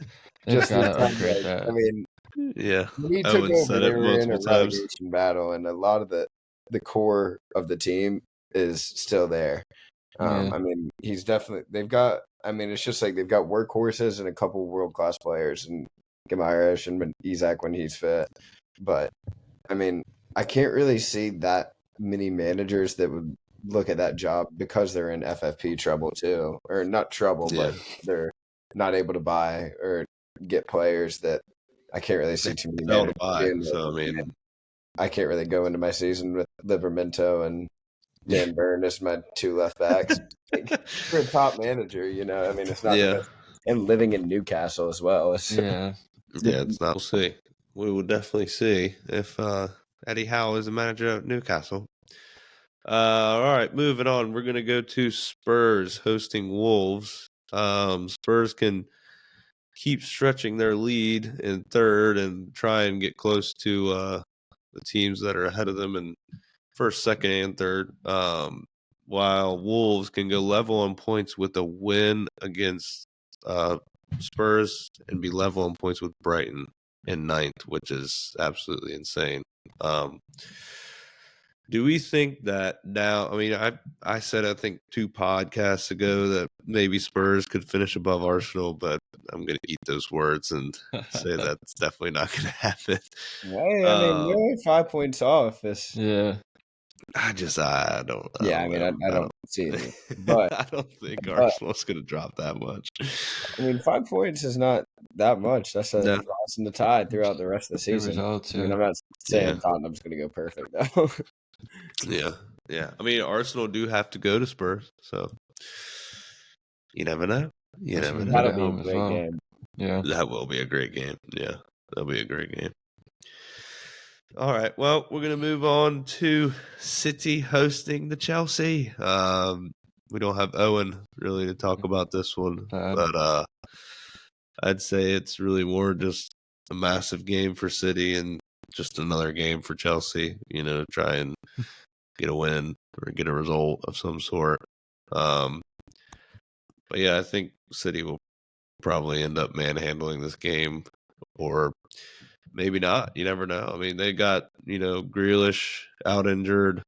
just gotta upgrade that. I mean, yeah, when he took over, they were in a relegation battle, and a lot of the core of the team is still there. I mean, they've got, I mean, it's just like they've got workhorses and a couple world-class players, and Gamarish and Isak when he's fit. But, I mean, I can't really see that many managers that would look at that job because they're in FFP trouble too. Or not trouble, but they're not able to buy or get players that I can't really see too many managers doing. So, I mean, I can't really go into my season with Livermento and Dan Burn as my 2 left backs. For a top manager, I mean, it's not the best. And living in Newcastle as well. It's not. We'll see. We will definitely see if Eddie Howe is the manager of Newcastle. All right, moving on. We're going to go to Spurs hosting Wolves. Spurs can keep stretching their lead in third and try and get close to the teams that are ahead of them in first, second, and third, while Wolves can go level on points with a win against Spurs and be level on points with Brighton in ninth, which is absolutely insane. Do we think that now, I mean, I said, I think 2 podcasts ago that maybe Spurs could finish above Arsenal, but I'm going to eat those words and say that's definitely not going to happen. Hey, I mean, we're only 5 points off. I don't. Yeah, I don't see it. But I don't think Arsenal's going to drop that much. I mean, 5 points is not that much. That's a loss in the tide throughout the rest of the season. I mean, I'm not saying Tottenham's going to go perfect, though. Yeah. I mean, Arsenal do have to go to Spurs, so you never know. That'll be a great game. Yeah. That will be a great game. Yeah, that'll be a great game. All right. Well, we're going to move on to City hosting the Chelsea. We don't have Owen really to talk about this one, but I'd say it's really more just a massive game for City and just another game for Chelsea, try and get a win or get a result of some sort. But yeah, I think City will probably end up manhandling this game, or maybe not. You never know. I mean, they got, Grealish out injured,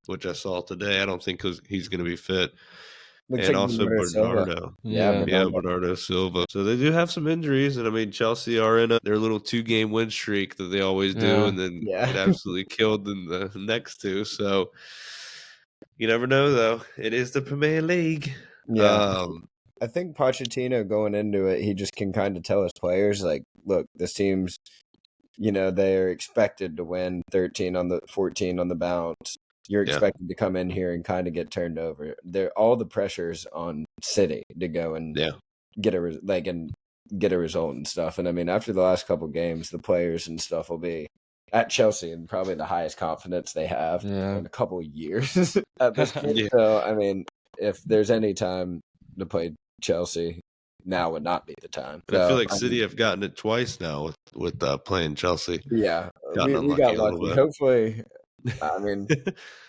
which I saw today. I don't think he's going to be fit. Looks And like also Bernardo Silva. Bernardo. Yeah. Yeah, Bernardo Silva. So they do have some injuries, and I mean Chelsea are in their little 2-game win streak that they always do, and then get absolutely killed in the next two. So you never know, though. It is the Premier League. Yeah. I think Pochettino going into it, he just can kind of tell his players, like, look, this team's, they're expected to win 14 on the bounce. You're expected to come in here and kind of get turned over. All the pressures on City to go and get a result and stuff. And I mean, after the last couple games, the players and stuff will be at Chelsea and probably the highest confidence they have in a couple of years at this point. So I mean, if there's any time to play Chelsea, now would not be the time. And I feel like City have gotten it twice now with playing Chelsea. Yeah, we got lucky. Hopefully, I mean,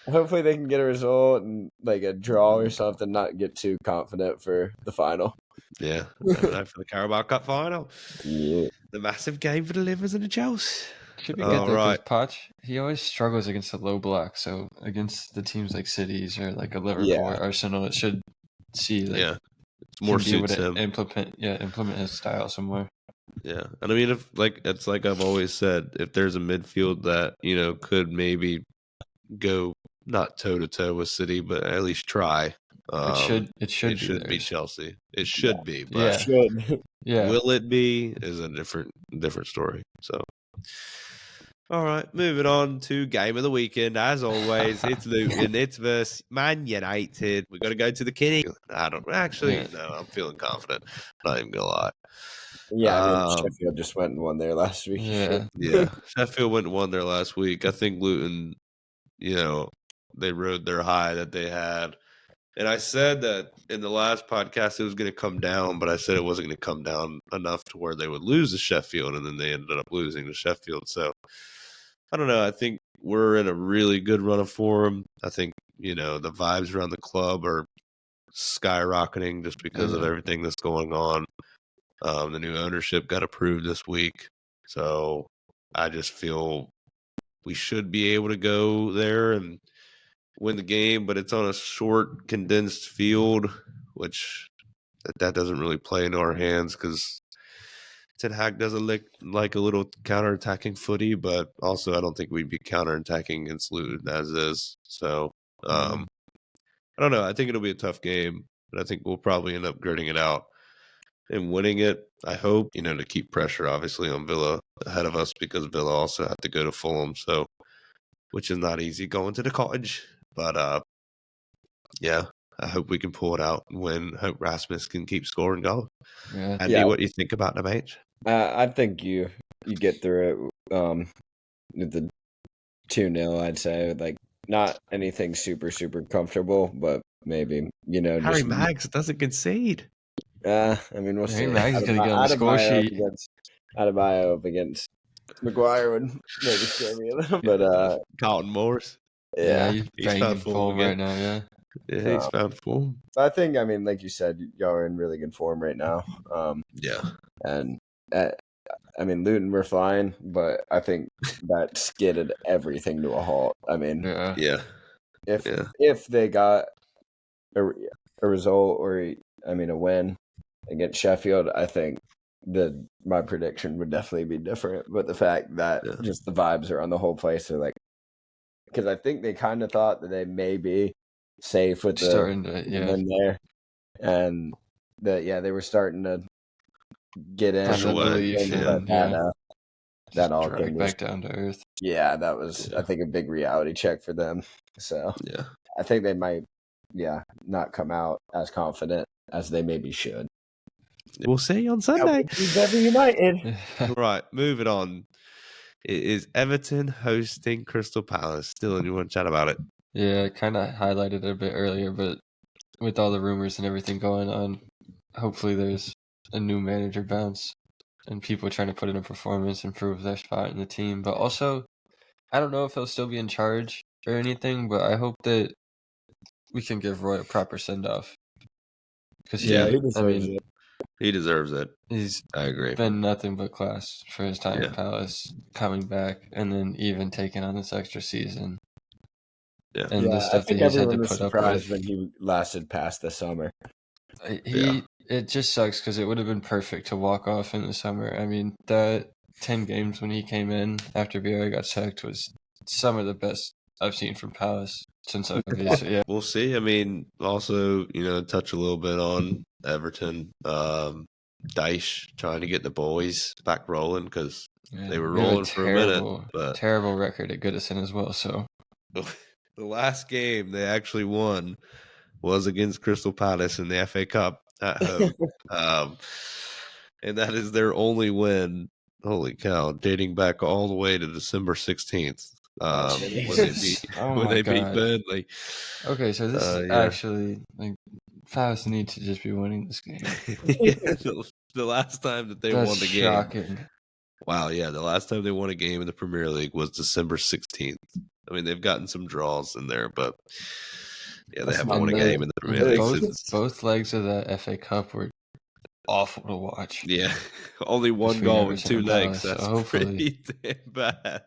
hopefully they can get a result and like a draw or something. Not get too confident for the final. Yeah, I don't know, for the Carabao Cup final. Yeah, The massive game for the Livers and the Chelsea. Should be good though, because Poch, he always struggles against the low block. So against the teams like Cities or like a Liverpool or Arsenal, it should see like it's more suits him. Implement his style somewhere. Yeah, and I mean, if it's like I've always said, if there's a midfield that could maybe go not toe to toe with City, but at least try. It should be Chelsea. It should be, but will it be is a different story. So, all right, moving on to game of the weekend. As always, it's Luton. It's versus Man United. We got to go to the Kinney. I don't actually. No, I'm feeling confident. Not even gonna lie. Yeah, I mean, Sheffield just went and won there last week. Yeah. Sheffield went and won there last week. I think Luton, they rode their high that they had. And I said that in the last podcast it was going to come down, but I said it wasn't going to come down enough to where they would lose to Sheffield, and then they ended up losing to Sheffield. So I don't know. I think we're in a really good run of form. I think, the vibes around the club are skyrocketing just because of everything that's going on. The new ownership got approved this week. So I just feel we should be able to go there and win the game, but it's on a short, condensed field, which that doesn't really play into our hands because Ten Hag doesn't like a little counterattacking footy, but also I don't think we'd be counterattacking against Luton as is. So I don't know. I think it'll be a tough game, but I think we'll probably end up gritting it out and winning it. I hope, to keep pressure obviously on Villa ahead of us because Villa also have to go to Fulham, so which is not easy going to the Cottage. But yeah, I hope we can pull it out and win. Hope Rasmus can keep scoring goals. Andy, what do you think about the match? I think you get through it with the 2-0, I'd say. Like, not anything super, super comfortable, but maybe, Harry Maggs doesn't concede. I mean, we'll see. Harry Maggs is going to get on the score sheet. Adebayo up against Maguire would maybe scare me a little, but Carlton Morris. Yeah, he's found form right now. Yeah, he's found form. I think, I mean, like you said, y'all are in really good form right now. And I mean, Luton were flying, but I think that skidded everything to a halt. I mean, if they got a result or a win against Sheffield, I think my prediction would definitely be different. But the fact that just the vibes are on the whole place are like, because I think they kind of thought that they may be safe with the win there, and they were starting to get in. That all came back down to earth. Yeah, that was I think a big reality check for them. So I think they might not come out as confident as they maybe should. We'll see you on Sunday. Never United. Right, moving on. It is Everton hosting Crystal Palace. Dylan, you want to chat about it? Yeah, I kind of highlighted it a bit earlier, but with all the rumors and everything going on, hopefully there's a new manager bounce and people trying to put in a performance and prove their spot in the team. But also, I don't know if he'll still be in charge or anything, but I hope that we can give Roy a proper send-off. Because He deserves it. He deserves it. I agree. Been nothing but class for his time at Palace, coming back and then even taking on this extra season. Yeah, and the I stuff that think he's had everyone to was put up surprised with. when he lasted past the summer. It just sucks because it would have been perfect to walk off in the summer. I mean, that 10 games when he came in after Vieira got sacked was some of the best I've seen from Palace since obviously. We'll see. I mean, also, touch a little bit on Everton. Dyche trying to get the boys back rolling because they were rolling for a minute. But terrible record at Goodison as well. So the last game they actually won was against Crystal Palace in the FA Cup at home. And that is their only win. Holy cow! Dating back all the way to December 16th. When they beat Burnley. Okay, so this is actually Palace need to just be winning this game. The last time that they won the game. Shocking. Wow, yeah, the last time they won a game in the Premier League was December 16th. I mean, they've gotten some draws in there, but yeah, they haven't won a game in the Premier League since. Both legs of the FA Cup were awful to watch. Yeah, only one goal with two legs. That's pretty damn bad.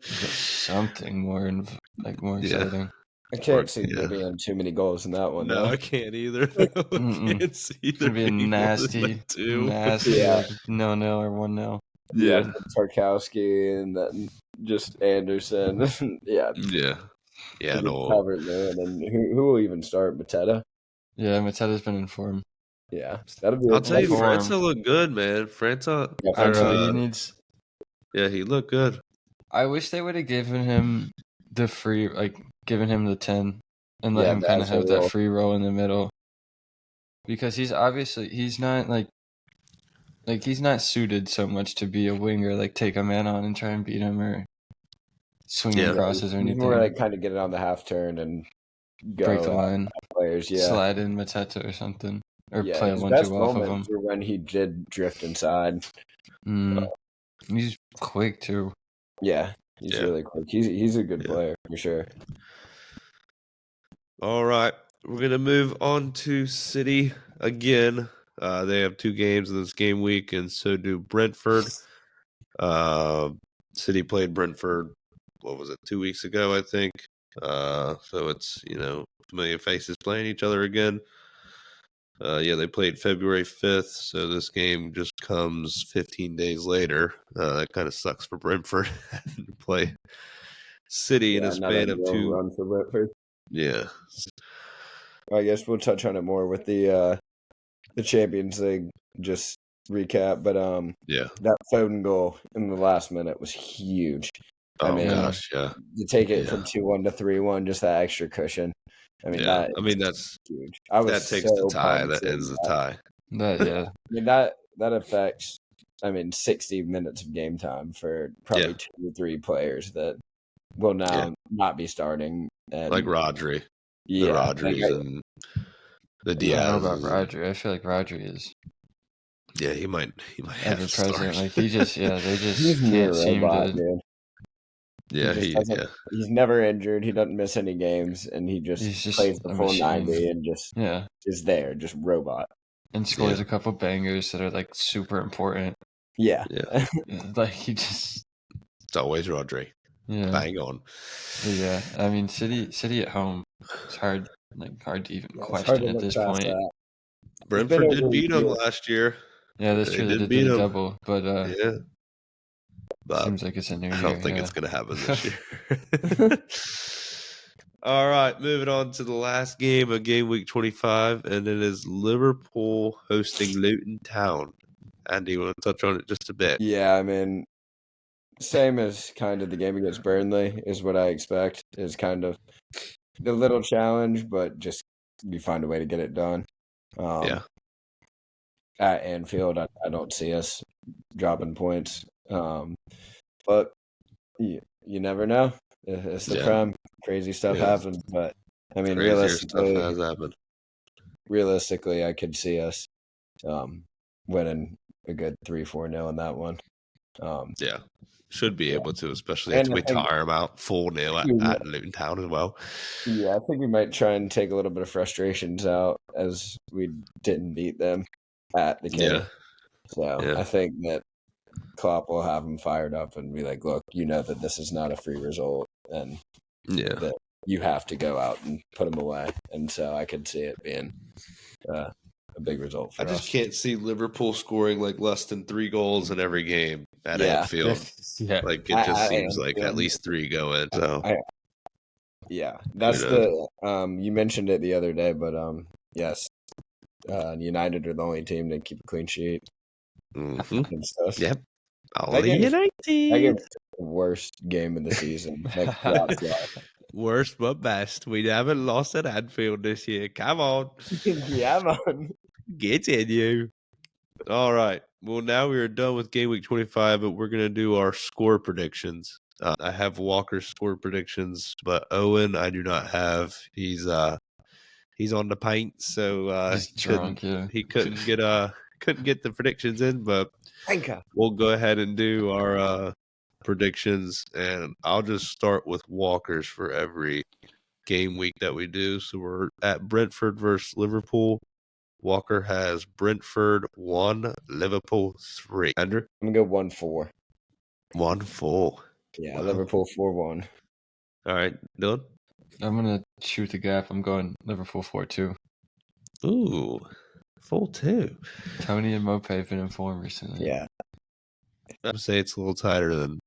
Something more exciting. I can't see there being too many goals in that one. No, I can't either. I can't see there being nasty, two. like 0-0 or 1-0. Yeah, Tarkowski and then just Anderson. Yeah. No. Calvert-Lewin, and who will even start? Mateta? Yeah, Mateta's been in form. Yeah, that'll be. I'll tell you, França looked good, man. França. He needs. Yeah, he looked good. I wish they would have given him the free, given him the 10, and let him kind of have that free roll in the middle. Because he's not he's not suited so much to be a winger, take a man on and try and beat him or swing crosses or anything. He's more kind of get it on the half turn and go break the line, players, slide in Mateta or something, or play a 1-2 off of him. Were when he did drift inside. He's quick too. Yeah, he's really quick. He's a good player for sure. All right, we're gonna move on to City again. They have 2 games in this game week, and so do Brentford. City played Brentford. What was it? 2 weeks ago, I think. So it's familiar faces playing each other again. They played February 5th, so this game just comes 15 days later. That kind of sucks for Brentford having to play City in a span of 2. Run for Brentford. Yeah. I guess we'll touch on it more with the Champions League just recap, but that Foden goal in the last minute was huge. Gosh, yeah. To take it from 2-1 to 3-1, just that extra cushion. That's huge. That takes the tie. That ends the tie. That affects 60 minutes of game time for probably 2 or 3 players that will now not be starting. Like Rodri. The Rodris and the Diaz. I don't know about Rodri. I feel like Rodri is. Yeah, he might have to start. They just he's can't seem to. Dude. Yeah, he's never injured. He doesn't miss any games, and he just plays the full 90 and just is there, just robot. And scores a couple bangers that are super important. Yeah. He just. It's always Rodri. Yeah. Bang on. Yeah, City at home. It's hard to even question at this point. Brentford did beat them last year. Yeah, that's true. They did beat double, but but seems like it's a new year. I don't think it's going to happen this year. All right, moving on to the last game of Game Week 25, and it is Liverpool hosting Luton Town. Andy, you want to touch on it just a bit? Yeah, same as kind of the game against Burnley is what I expect. Is kind of the little challenge, but just you find a way to get it done. at Anfield, I don't see us dropping points. But you never know. It's the Yeah. Prem. Crazy stuff Yeah. happens. But I mean, Crazier stuff has happened. realistically, I could see us winning a good 3-4-0 in that one. Yeah. Should be Yeah. able to, especially And if I we think, tire them out 4-0 at Luton Town as well. yeah, I think we might try and take a little bit of frustrations out as we didn't beat them at the Cape. Yeah. So Yeah. I think that Klopp will have them fired up and be like, look, you know that this is not a free result and Yeah. that you have to go out and put them away. And so I could see it being a big result for I us. just can't see Liverpool scoring like less than 3 goals in every game at Yeah. Anfield. Yeah. Like it just seems like at least 3 go in. So yeah, that's you mentioned it the other day, but yes, United are the only team that keep a clean sheet and stuff. Yep. That game was United. the worst game of the season. Like, Worst but best. We haven't lost at Anfield this year. Come on. yeah, man. Get in you. All right. Well, now we are done with Game Week 25, but we're going to do our score predictions. I have Walker's score predictions, but Owen, I do not have. He's on the paint, so He's drunk. Yeah. he couldn't get the predictions in. But Anchor. we'll go ahead and do our predictions, and I'll just start with Walker's for every game week that we do. So we're at Brentford versus Liverpool. Walker has Brentford 1, Liverpool 3. Andrew? I'm going to go 1-4. 1-4. Yeah, Wow. Liverpool 4-1. All right, Dylan? I'm going to shoot the gap. I'm going Liverpool 4-2. Ooh, 4-2. Tony and Mope have been in form recently. Yeah. I would say it's a little tighter than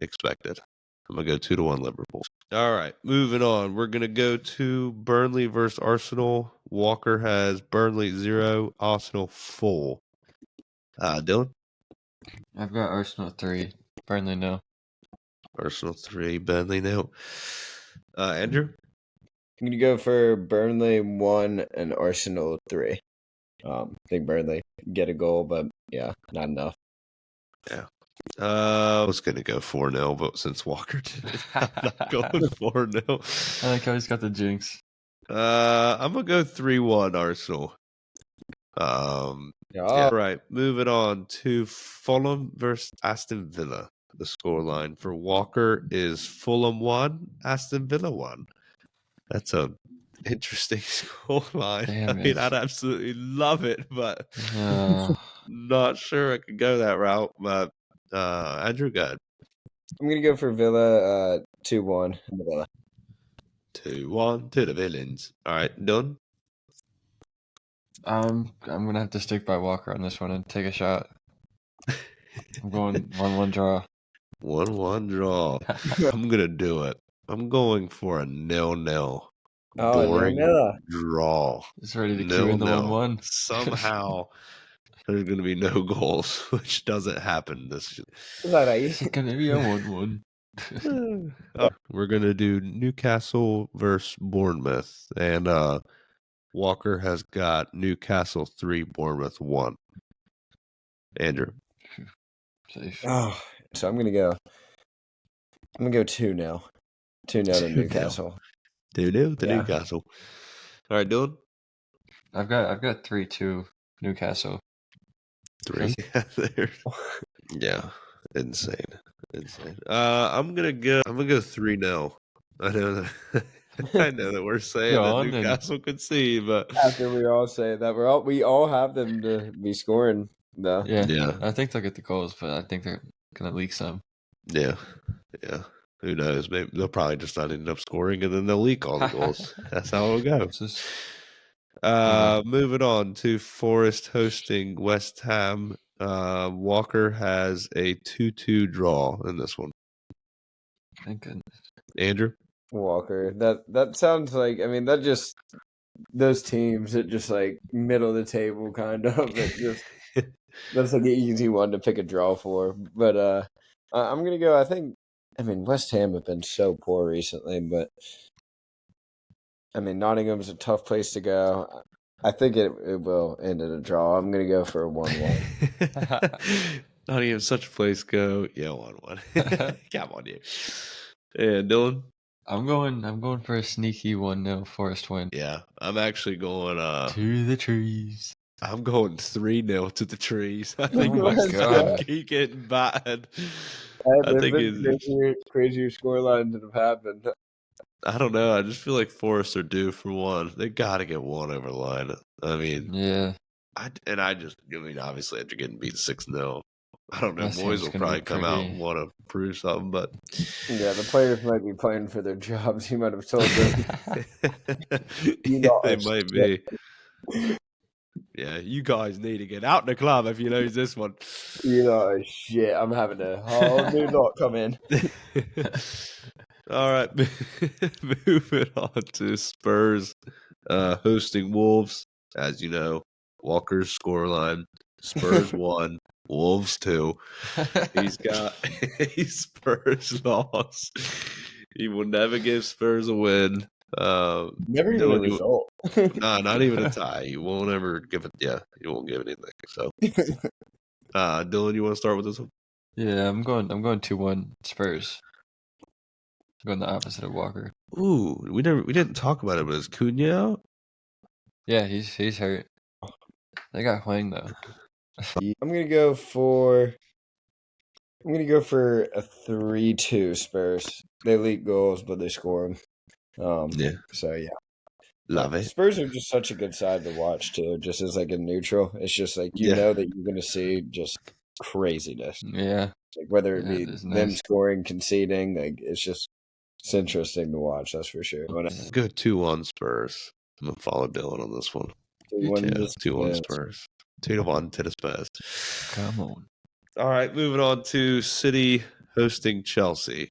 expected. I'm going to go 2-1 Liverpool. All right, moving on. We're going to go to Burnley versus Arsenal. Walker has Burnley 0, Arsenal 4. Dylan? I've got Arsenal 3, Burnley no. Arsenal 3, Burnley 0. Andrew? I'm going to go for Burnley 1 and Arsenal 3. I think Burnley get a goal, but yeah, not enough. Yeah. I was going to go 4-0, but since Walker did it, I'm not going 4-0. I like how he's got the jinx. I'm going to go 3-1 Arsenal. Yeah. Right. Moving on to Fulham versus Aston Villa. The scoreline for Walker is Fulham 1, Aston Villa 1. That's a interesting scoreline. I mean, I'd absolutely love it, but not sure I could go that route. But Andrew, go ahead. I'm going to go for Villa 2-1 in the Villa. 2-1 to the Villains. All right, done. I'm going to have to stick by Walker on this one and take a shot. I'm going 1-1 draw. 1-1 draw. I'm going to do it. I'm going for a 0-0. Boring draw. It's ready to queue in the 1-1. Somehow there's going to be no goals, which doesn't happen this year. It's going to be a 1-1. We're going to do Newcastle versus Bournemouth. And Walker has got Newcastle 3, Bournemouth 1. Andrew. Safe. Oh, so I'm going to go 2-0. 2-0 to Newcastle. 2-0 to Newcastle. All right, Dylan? I've got 3-2 Newcastle. 3? Yeah. Insane. I'm gonna go 3-0. I know that we're saying that Newcastle could see, but after we all say that we all have them to be scoring though. Yeah. I think they'll get the goals, but I think they're gonna leak some. Yeah. Who knows? Maybe they'll probably just not end up scoring, and then they'll leak all the goals. That's how it'll go. Moving on to Forest hosting West Ham. Walker has a 2-2 draw in this one. Thank goodness. Andrew? Walker. That sounds like, I mean, that just, those teams that just like middle of the table kind of. That's like an easy one to pick a draw for. But I'm going to go, I mean, West Ham have been so poor recently, but I mean, Nottingham's a tough place to go. I think it will end in a draw. I'm going to go for a 1-1. Not even such a place go. Yeah, 1-1. Come on, you. And Dylan? I'm going for a sneaky 1-0 Forest win. Yeah, I'm actually going To the trees. I'm going 3-0 to the trees. I Oh think my my God. son keep getting bad. I There've think been it's crazier scorelines that have happened. I don't know. I just feel like Forest are due for one. They got to get one over the line. I mean, Yeah. Obviously after getting beat 6-0, I don't know. That Boys seems will gonna be probably come out and pretty. want to prove something, but Yeah, the players might be playing for their jobs. He might have told them, "You yeah, lot they are might shit. be. Yeah, you guys need to get out the club if you lose this one. You lot are shit. I'm having a whole new lot come in." All right, moving on to Spurs hosting Wolves. As you know, Walker's scoreline: Spurs 1, Wolves 2. He's got a Spurs loss. He will never give Spurs a win. Never even a Dylan, result. not even a tie. You won't ever give it. Yeah, you won't give anything. So, Dylan, you want to start with this one? Yeah, I'm going 2-1 Spurs. I'm going the opposite of Walker. Ooh, we didn't talk about it, but is Cunha out? Yeah, he's hurt. They got Huang though. I'm gonna go for a 3-2 Spurs. They leak goals, but they score them. Yeah, So yeah, love it. Spurs are just such a good side to watch too. Just as like a neutral, it's just like you Yeah. know that you're gonna see just craziness. Yeah. Like whether it Yeah, be it is them nice. scoring, conceding, like it's interesting to watch. That's for sure. Go 2-1 Spurs. I'm gonna follow Dylan on this one. One Yeah, just 2-1 Spurs. 2-1 to the Spurs. Come on. All right, moving on to City hosting Chelsea.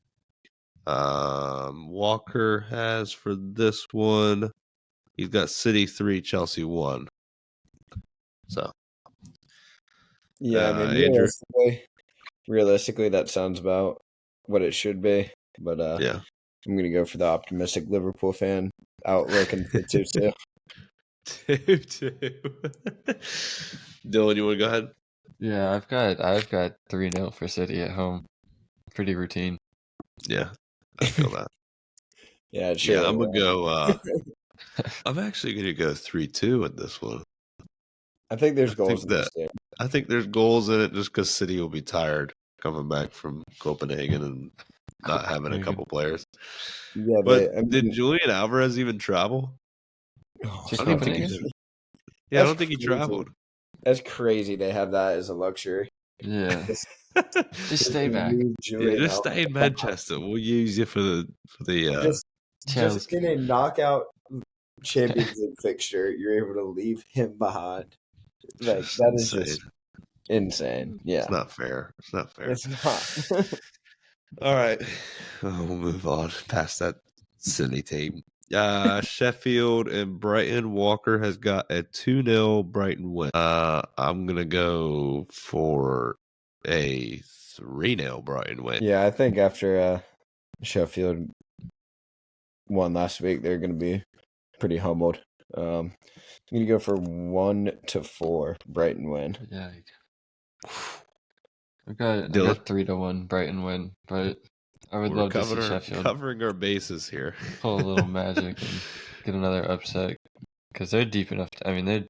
Walker has for this one. He's got City 3, Chelsea 1. So yeah, I mean Andrew. realistically, that sounds about what it should be. But Yeah. I'm gonna go for the optimistic Liverpool fan outlook and for 2-2. 2-2. Dylan, you want to go ahead? Yeah, I've got 3-0 for City at home. Pretty routine. Yeah, I feel that. Yeah, it Yeah, surely I'm will. gonna go. I'm actually gonna go 3-2 in this one. I think there's I goals think in this that game. I think there's goals in it just because City will be tired coming back from Copenhagen and not having a couple players. Yeah, But I did mean, Julian Alvarez even travel? To I don't think he. Copenhagen? Yeah, I That's don't think he crazy. traveled. That's crazy. They have that as a luxury. Yeah. Just stay back. Yeah, just stay in Manchester. We'll use you for the Just Chelsea. in a knockout Champions League fixture, you're able to leave him behind. Like just that is insane. just insane. Yeah, It's not fair. It's not fair. it's not. All right. We'll move on past that silly team. Sheffield and Brighton. Walker has got a 2-0 Brighton win. I'm going to go for a 3-0 Brighton win. Yeah, I think after Sheffield won last week, they're going to be pretty humbled. I'm going to go for 1-4 Brighton win. Yeah. I got Dylan? 3-1 Brighton win, but I would We're love to see Sheffield covering our bases here. pull a little magic and get another upset because they're deep enough. They're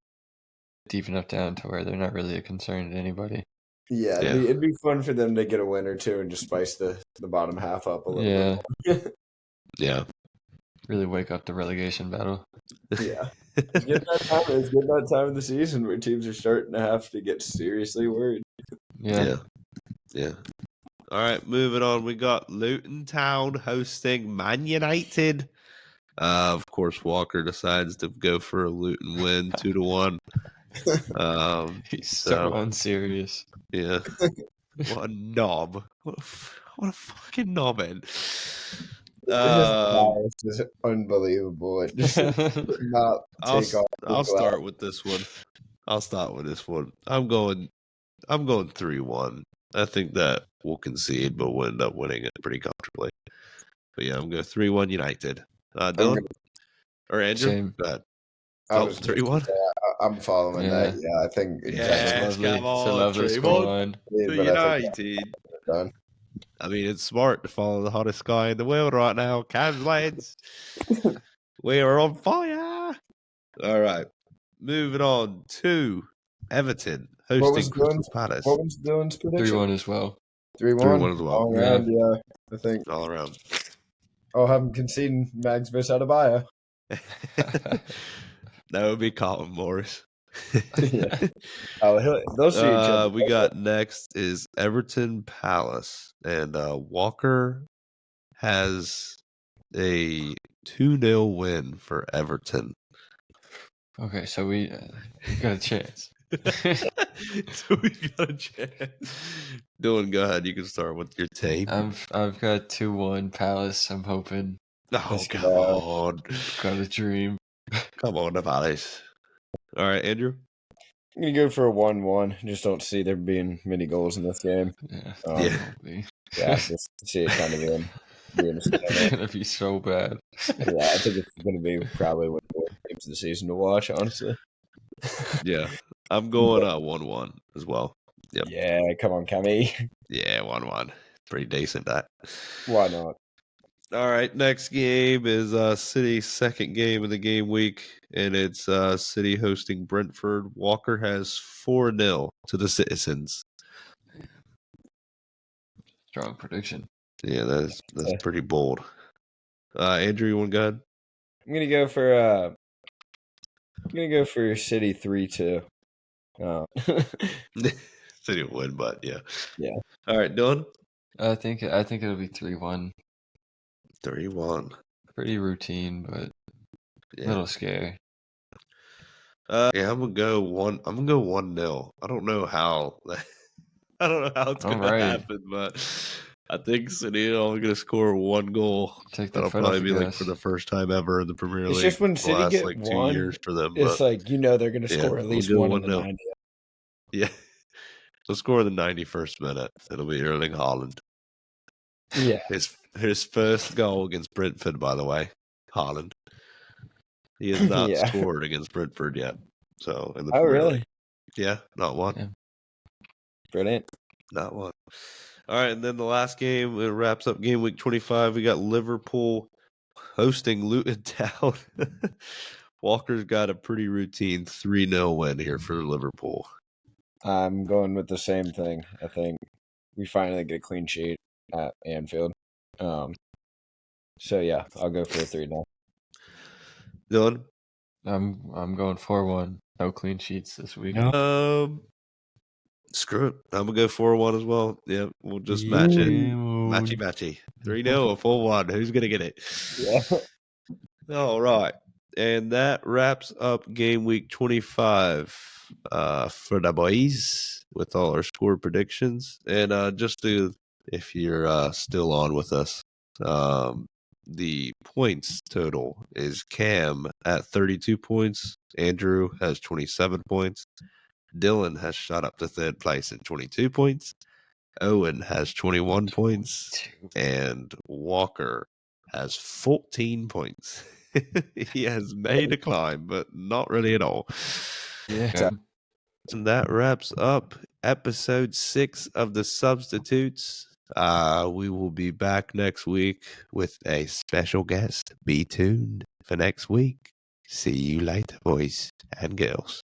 deep enough down to where they're not really a concern to anybody. Yeah, it'd be fun for them to get a win or two and just spice the bottom half up a little bit. Yeah. Really wake up the relegation battle. Yeah. It's getting that time of the season where teams are starting to have to get seriously worried. Yeah. All right, moving on. We got Luton Town hosting Man United. Of course, Walker decides to go for a Luton win, 2-1. He's so unserious. Yeah. What a knob. What a fucking knob, man. His bias is unbelievable. It just not take off. I'll start with this one. I'm going 3-1. I think that we'll concede, but we'll end up winning it pretty comfortably. But yeah, I'm going 3-1 United. Dylan? Or Andrew? Same. Go ahead. I was 3-1? I'm following that. Yeah, I think exactly. Yes, Lovely. come on, So lovely Trayvon. scoreline. To But I think United. we're done. I mean, it's smart to follow the hottest guy in the world right now. Cavs lads. We are on fire. All right. Moving on to Everton What hosting was Crystal Dylan's? Palace. What was Dylan's prediction? 3-1 as well. 3-1. 3-1 as well. All around, yeah. I think All around. I'll have him conceding Mags versus Adebayo. That would be Colin Morris. Yeah. They'll see each other. We got next is Everton Palace, and Walker has a 2-0 win for Everton. Okay, so we got a chance. So we've got a chance. Dylan, go ahead. You can start with your team. I've got 2-1 Palace. I'm hoping. Oh, come on. Got a dream. Come on, the Palace. All right, Andrew. I'm gonna go for a 1-1. Just don't see there being many goals in this game. Yeah. Yeah. Probably. Yeah, just see it kind of being a It's stalemate. gonna be so bad. Yeah, I think it's gonna be probably one of the worst games of the season to watch, honestly. Yeah. I'm going 1-1 as well. Yep. Yeah, come on, Cammy. Yeah, 1-1. Pretty decent, that. Why not? All right, next game is City's second game of the game week, and it's City hosting Brentford. Walker has 4-0 to the Citizens. Strong prediction. Yeah, that's pretty bold. Andrew, you want to go ahead? I'm gonna go for City 3-2. City will win, but yeah. Yeah. All right, Dylan. I think it'll be 3-1. 3-1. Pretty routine, but a little scary. Yeah, I'm gonna go 1-0. I don't know how. I don't know how it's gonna happen, but I think City are only gonna score one goal. That'll probably be like for the first time ever in the Premier League. It's just when City get like one, 2 years for them. It's like they're gonna score at least one in the 90th. Yeah, they'll score in the 91st minute. It'll be Erling Haaland. Yeah, his first goal against Brentford, by the way, Haaland. He has not scored against Brentford yet. So in the Premier League. Yeah, not one. Yeah. Brilliant. Not one. All right, and then the last game, it wraps up game week 25. We got Liverpool hosting Luton Town. Walker's got a pretty routine 3-0 win here for Liverpool. I'm going with the same thing. I think we finally get a clean sheet at Anfield. So yeah, I'll go for a 3-0. Dylan? I'm going 4-1. No clean sheets this week. Screw it. I'm gonna go 4-1 as well. Yeah, we'll just match it. Matchy. 3-0 or 4-1. Who's gonna get it? Yeah. All right. And that wraps up game week 25 for the boys with all our score predictions. And if you're still on with us, the points total is Cam at 32 points. Andrew has 27 points. Dylan has shot up to third place at 22 points. Owen has 21 points. And Walker has 14 points. He has made a climb, but not really at all. Yeah. And that wraps up episode 6 of The Substitutes. We will be back next week with a special guest. Be tuned for next week. See you later, boys and girls.